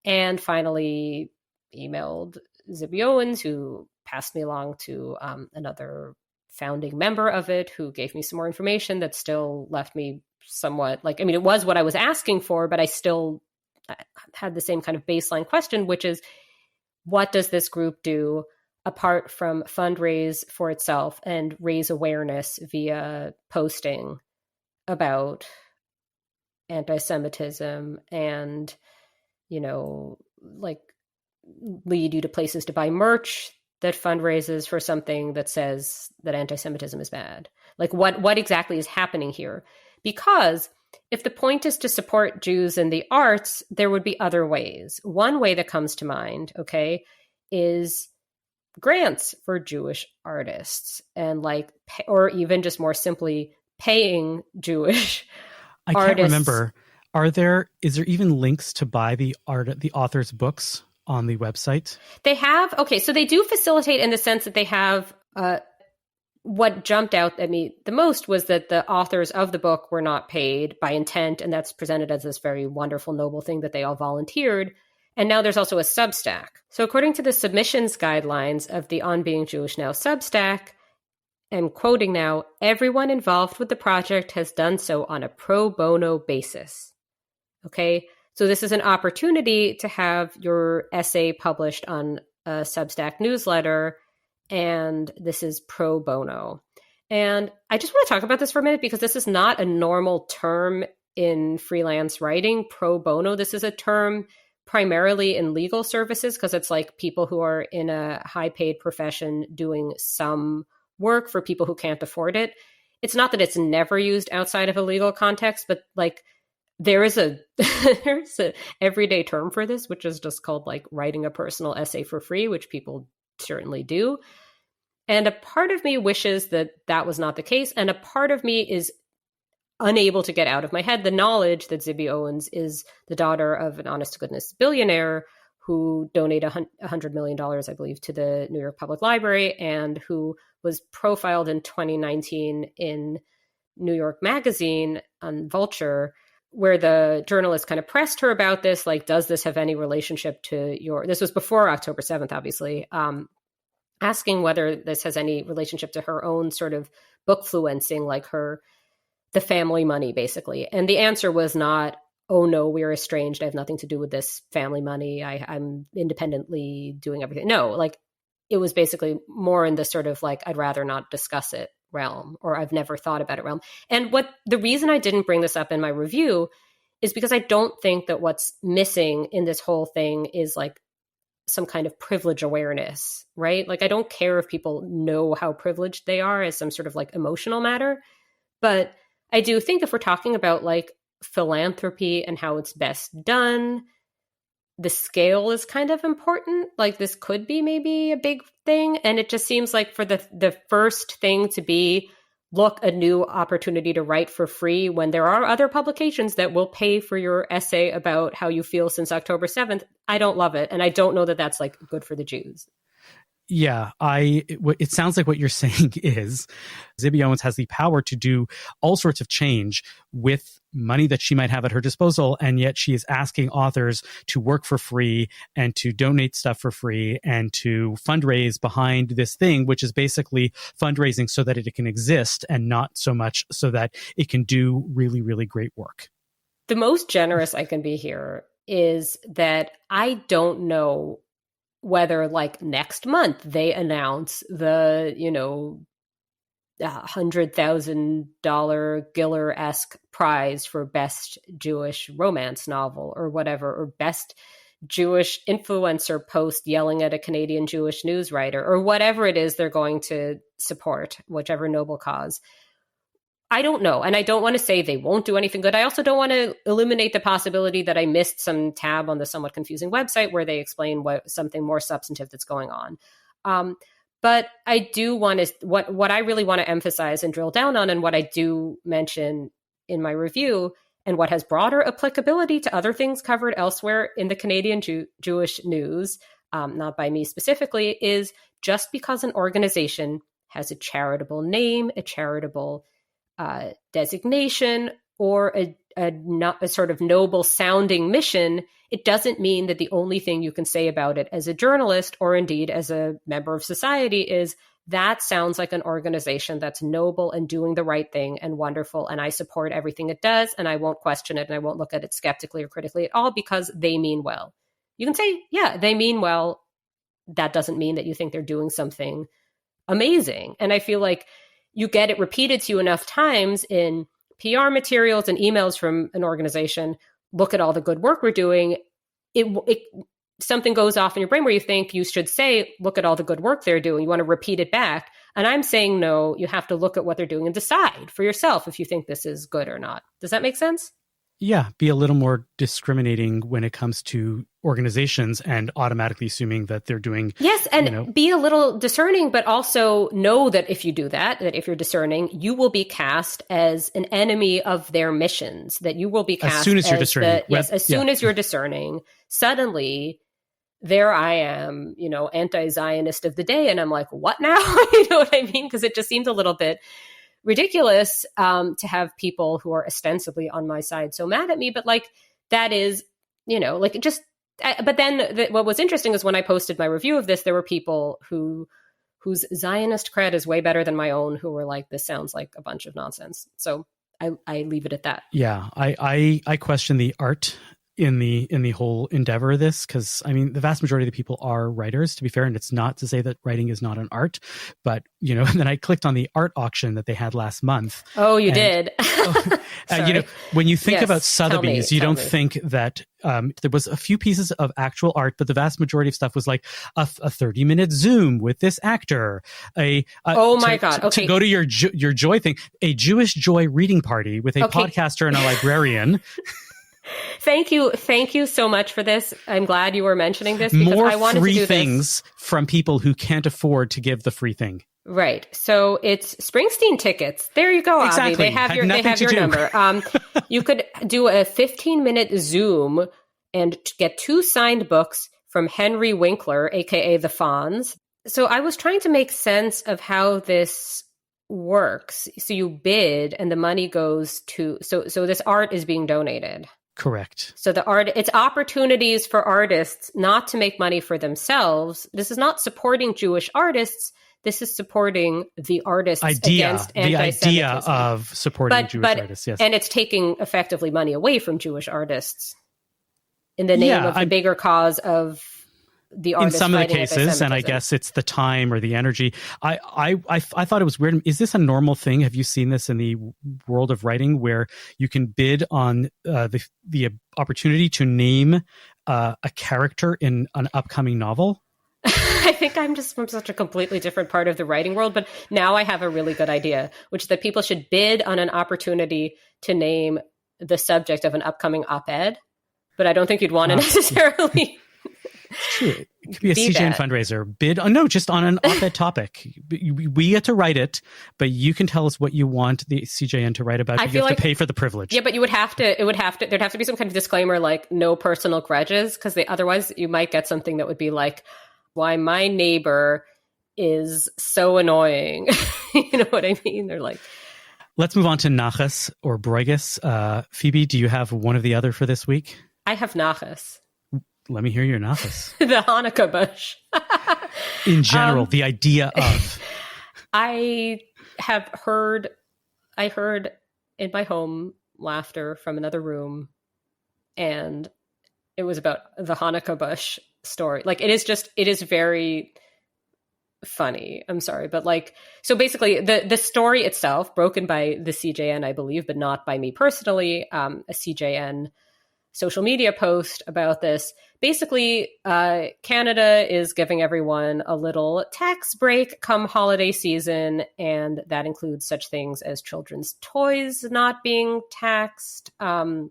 and finally emailed Zibby Owens, who passed me along to another founding member of it, who gave me some more information that still left me somewhat like, I mean, it was what I was asking for, but I still had the same kind of baseline question, which is, what does this group do apart from fundraise for itself and raise awareness via posting about anti-Semitism and, you know, like lead you to places to buy merch that fundraises for something that says that anti-Semitism is bad? Like, what exactly is happening here? Because if the point is to support Jews in the arts, there would be other ways. One way that comes to mind, okay, is grants for Jewish artists, and like, or even just more simply paying Jewish I artists. Can't remember. Is there even links to buy the author's books on the website? They have, okay, so they do facilitate in the sense that they have, what jumped out at me the most was that the authors of the book were not paid by intent, and that's presented as this very wonderful, noble thing that they all volunteered. And now there's also a Substack. So according to the submissions guidelines of the On Being Jewish Now Substack, I'm quoting now, everyone involved with the project has done so on a pro bono basis. Okay, so this is an opportunity to have your essay published on a Substack newsletter, and this is pro bono. And I just want to talk about this for a minute, because this is not a normal term in freelance writing, pro bono. This is a term primarily in legal services, because it's like people who are in a high paid profession doing some work for people who can't afford it. It's not that it's never used outside of a legal context, but like there's a everyday term for this, which is just called like writing a personal essay for free, which people certainly do. And a part of me wishes that that was not the case. And a part of me is unable to get out of my head the knowledge that Zibby Owens is the daughter of an honest to goodness billionaire who donated $100 million, I believe, to the New York Public Library, and who was profiled in 2019 in New York Magazine on Vulture, where the journalist kind of pressed her about this, like, does this have any relationship to this was before October 7th, obviously, asking whether this has any relationship to her own sort of bookfluencing, like the family money, basically. And the answer was not, oh no, we're estranged, I have nothing to do with this family money, I'm independently doing everything. No, like, it was basically more in the sort of like, I'd rather not discuss it realm, or I've never thought about it realm. And the reason I didn't bring this up in my review is because I don't think that what's missing in this whole thing is like some kind of privilege awareness, right? Like, I don't care if people know how privileged they are as some sort of like emotional matter, but I do think if we're talking about like philanthropy and how it's best done, the scale is kind of important. Like, this could be maybe a big thing. And it just seems like for the first thing to be, look, a new opportunity to write for free when there are other publications that will pay for your essay about how you feel since October 7th. I don't love it. And I don't know that that's like good for the Jews. Yeah, it sounds like what you're saying is Zibby Owens has the power to do all sorts of change with money that she might have at her disposal, and yet she is asking authors to work for free and to donate stuff for free and to fundraise behind this thing, which is basically fundraising so that it can exist and not so much so that it can do really, really great work. The most generous I can be here is that I don't know whether like next month they announce the, $100,000 Giller-esque prize for best Jewish romance novel or whatever, or best Jewish influencer post yelling at a Canadian Jewish news writer, or whatever it is they're going to support, whichever noble cause. I don't know. And I don't want to say they won't do anything good. I also don't want to eliminate the possibility that I missed some tab on the somewhat confusing website where they explain something more substantive that's going on. But I do want to, what I really want to emphasize and drill down on, and what I do mention in my review, and what has broader applicability to other things covered elsewhere in the Canadian Jewish news, not by me specifically, is just because an organization has a charitable name, a charitable designation, or a sort of noble sounding mission, it doesn't mean that the only thing you can say about it as a journalist or indeed as a member of society is that sounds like an organization that's noble and doing the right thing and wonderful, and I support everything it does, and I won't question it, and I won't look at it skeptically or critically at all because they mean well. You can say, yeah, they mean well. That doesn't mean that you think they're doing something amazing. And I feel like you get it repeated to you enough times in PR materials and emails from an organization, look at all the good work we're doing, something goes off in your brain where you think you should say, look at all the good work they're doing. You want to repeat it back. And I'm saying, no, you have to look at what they're doing and decide for yourself if you think this is good or not. Does that make sense? Yeah, be a little more discriminating when it comes to organizations and automatically assuming that they're doing. Yes, and be a little discerning, but also know that if you do that if you're discerning, you will be cast as an enemy of their missions, that you will be cast as soon as you're discerning. As soon as you're discerning, suddenly there I am, anti-Zionist of the day. And I'm like, what now? You know what I mean? Because it just seems a little bit ridiculous to have people who are ostensibly on my side so mad at me. But that is, but then what was interesting is when I posted my review of this, there were people whose Zionist cred is way better than my own, who were like, this sounds like a bunch of nonsense. So I leave it at that. Yeah, I question the art in the whole endeavor of this, because I mean the vast majority of the people are writers, to be fair, and it's not to say that writing is not an art, but and then I clicked on the art auction that they had last month. Oh, you did. When you think about Sotheby's, you don't think that there was a few pieces of actual art, but the vast majority of stuff was like a 30-minute Zoom with this actor. To go to your Joy thing, a Jewish Joy reading party with a podcaster and a librarian. Thank you so much for this. I'm glad you were mentioning this because more I wanted free to do things from people who can't afford to give the free thing. Right. So it's Springsteen tickets. There you go, exactly. Avi. They have your number. You could do a 15-minute Zoom and get 2 signed books from Henry Winkler, aka the Fonz. So I was trying to make sense of how this works. So you bid and the money goes to so this art is being donated. Correct. So it's opportunities for artists not to make money for themselves. This is not supporting Jewish artists. This is supporting the artists against anti-Semitism. The idea of supporting Jewish artists, yes. And it's taking effectively money away from Jewish artists in the name of the bigger cause of the artists. In some of the cases, and I guess it's the time or the energy. I thought it was weird. Is this a normal thing? Have you seen this in the world of writing where you can bid on the opportunity to name a character in an upcoming novel? I think I'm just from such a completely different part of the writing world, but now I have a really good idea, which is that people should bid on an opportunity to name the subject of an upcoming op-ed, but I don't think you'd want to necessarily... It's true. It could be a CJN fundraiser. Bid on just on an op-ed topic. We get to write it, but you can tell us what you want the CJN to write about. But you have to pay for the privilege. Yeah, but there'd have to be some kind of disclaimer like no personal grudges, because otherwise you might get something that would be like, why my neighbor is so annoying. You know what I mean? They're like... Let's move on to Nachas or Bruiges. Phoebe, do you have one of the other for this week? I have Nachas. Let me hear your Nachas. The Hanukkah bush. In general, the idea of... I heard in my home laughter from another room, and it was about the Hanukkah bush story. Like, it is very funny. I'm sorry, but so basically the story itself, broken by the CJN, I believe, but not by me personally, a CJN social media post about this. Basically, Canada is giving everyone a little tax break come holiday season, and that includes such things as children's toys not being taxed for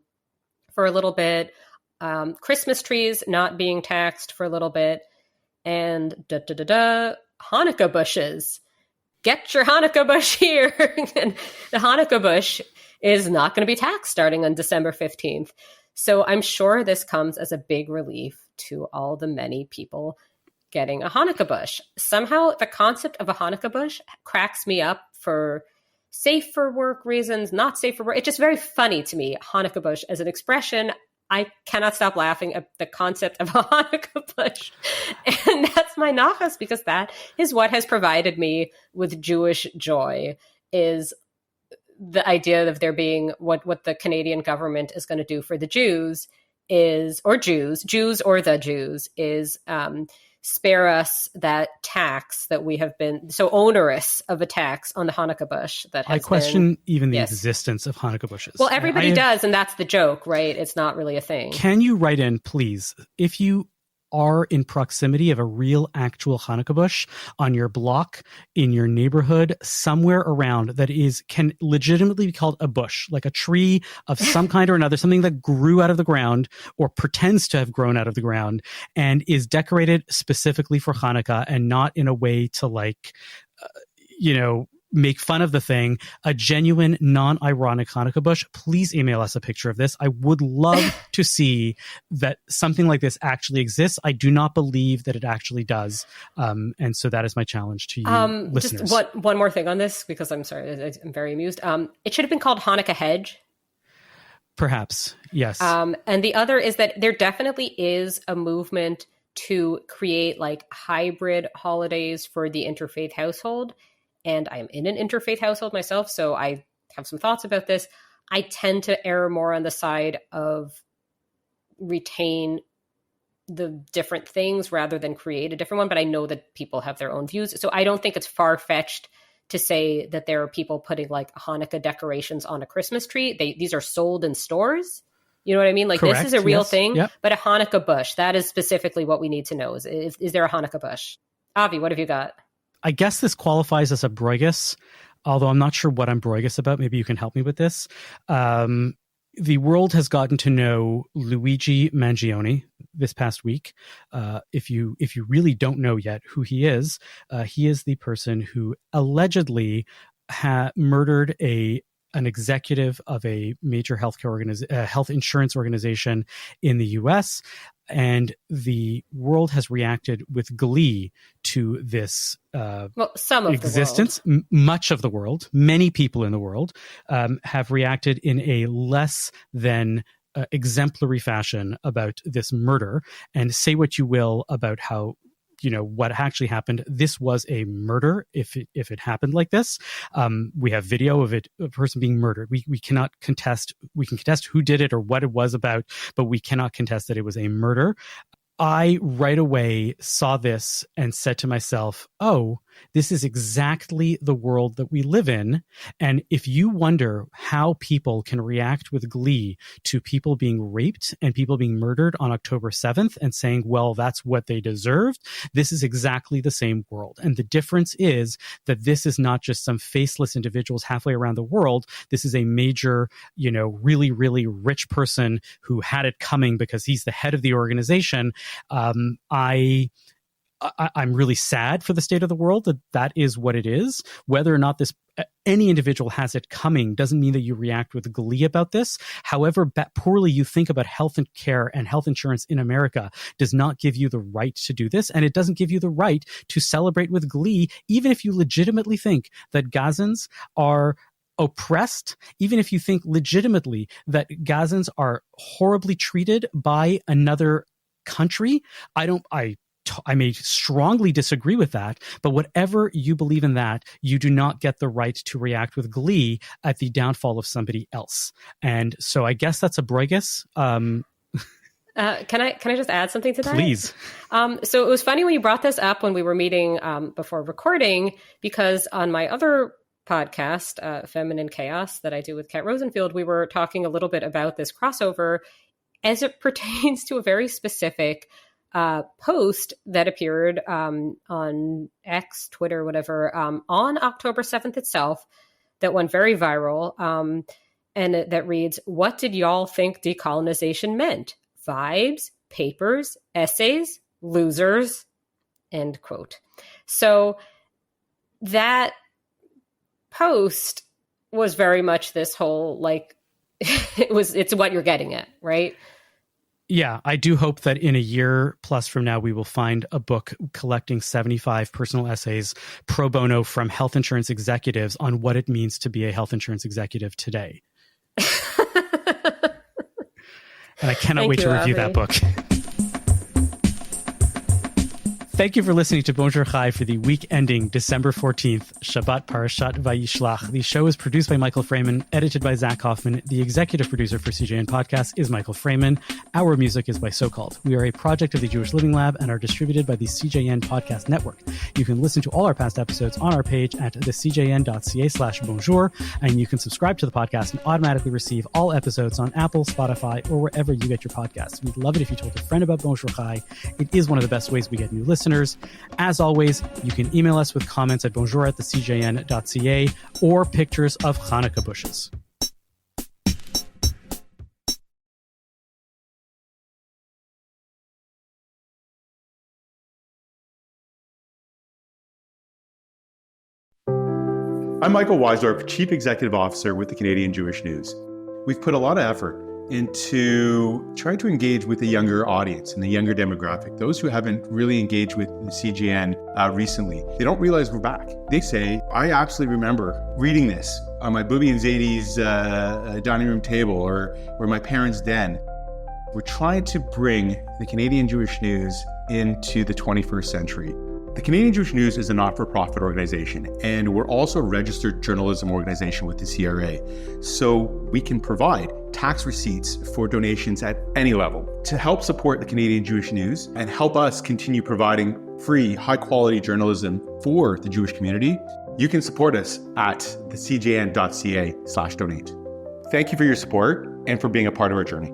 a little bit, Christmas trees not being taxed for a little bit, and Hanukkah bushes. Get your Hanukkah bush here. And the Hanukkah bush is not going to be taxed starting on December 15th. So I'm sure this comes as a big relief to all the many people getting a Hanukkah bush. Somehow the concept of a Hanukkah bush cracks me up for safe for work reasons, not safe for work. It's just very funny to me, Hanukkah bush as an expression. I cannot stop laughing at the concept of a Hanukkah bush. And that's my nachas, because that is what has provided me with Jewish joy, is the idea of there being what the Canadian government is going to do for the Jews is, or Jews or the Jews, is spare us that tax that we have been so onerous of a tax on the Hanukkah bush that has I question been, even the yes. existence of Hanukkah bushes. Well, everybody does, and that's the joke, right? It's not really a thing. Can you write in, please, if you are in proximity of a real actual Hanukkah bush on your block, in your neighborhood, somewhere around that can legitimately be called a bush, like a tree of some kind or another, something that grew out of the ground or pretends to have grown out of the ground and is decorated specifically for Hanukkah and not in a way to make fun of the thing, a genuine, non-ironic Hanukkah bush, please email us a picture of this. I would love to see that something like this actually exists. I do not believe that it actually does. And so that is my challenge to you listeners. Just one more thing on this, because I'm sorry, I'm very amused. It should have been called Hanukkah hedge. Perhaps, yes. And the other is that there definitely is a movement to create like hybrid holidays for the interfaith household. And I'm in an interfaith household myself, so I have some thoughts about this. I tend to err more on the side of retain the different things rather than create a different one, but I know that people have their own views. So I don't think it's far-fetched to say that there are people putting like Hanukkah decorations on a Christmas tree. These are sold in stores. You know what I mean? Like, correct, this is a real yes, thing, yep. But a Hanukkah bush, that is specifically what we need to know. Is there a Hanukkah bush? Avi, what have you got? I guess this qualifies as a broigus, although I'm not sure what I'm broigus about. Maybe you can help me with this. The world has gotten to know Luigi Mangione this past week. If you really don't know yet who he is the person who allegedly murdered an executive of a major health insurance organization in the U.S., and the world has reacted with glee to this some of existence. The world. Much of the world, many people in the world have reacted in a less than exemplary fashion about this murder. And say what you will about how, what actually happened. This was a murder. If it happened like this, we have video of it, a person being murdered. We cannot contest. We can contest who did it or what it was about, but we cannot contest that it was a murder. I right away saw this and said to myself, oh, this is exactly the world that we live in. And if you wonder how people can react with glee to people being raped and people being murdered on October 7th and saying, well, that's what they deserved, this is exactly the same world. And the difference is that this is not just some faceless individuals halfway around the world. This is a major, really, really rich person who had it coming because he's the head of the organization. I'm really sad for the state of the world that is what it is. Whether or not any individual has it coming doesn't mean that you react with glee about this. However poorly you think about health and care and health insurance in America does not give you the right to do this. And it doesn't give you the right to celebrate with glee, even if you legitimately think that Gazans are oppressed, even if you think legitimately that Gazans are horribly treated by another country. I may strongly disagree with that, but whatever you believe in that, you do not get the right to react with glee at the downfall of somebody else. And so I guess that's a broigus. Can I just add something to that? Please. So it was funny when you brought this up when we were meeting before recording, because on my other podcast, Feminine Chaos, that I do with Kat Rosenfield, we were talking a little bit about this crossover. as it pertains to a very specific post that appeared on X, Twitter, whatever, on October 7th itself, that went very viral. And that reads, "What did y'all think decolonization meant? Vibes, papers, essays, losers," end quote. So that post was very much this whole, like, it's what you're getting at, right? Yeah, I do hope that in a year plus from now, we will find a book collecting 75 personal essays pro bono from health insurance executives on what it means to be a health insurance executive today. And I cannot wait to review that book. Thank you for listening to Bonjour Chai for the week ending December 14th, Shabbat Parashat Vayishlach. The show is produced by Michael Fraiman, edited by Zach Kauffman. The executive producer for CJN Podcast is Michael Fraiman. Our music is by So-Called. We are a project of the Jewish Living Lab and are distributed by the CJN Podcast Network. You can listen to all our past episodes on our page at thecjn.ca/bonjour, and you can subscribe to the podcast and automatically receive all episodes on Apple, Spotify, or wherever you get your podcasts. We'd love it if you told a friend about Bonjour Chai. It is one of the best ways we get new listeners. As always, you can email us with comments at bonjour@thecjn.ca or pictures of Hanukkah bushes. I'm Michael Weisdorf, Chief Executive Officer with the Canadian Jewish News. We've put a lot of effort into trying to engage with the younger audience and the younger demographic, those who haven't really engaged with the CJN recently. They don't realize we're back. They say, I absolutely remember reading this on my Booby and Zadie's dining room table or my parents' den. We're trying to bring the Canadian Jewish News into the 21st century. The Canadian Jewish News is a not-for-profit organization, and we're also a registered journalism organization with the CRA. So we can provide tax receipts for donations at any level. To help support the Canadian Jewish News and help us continue providing free, high-quality journalism for the Jewish community, you can support us at thecjn.ca/donate. Thank you for your support and for being a part of our journey.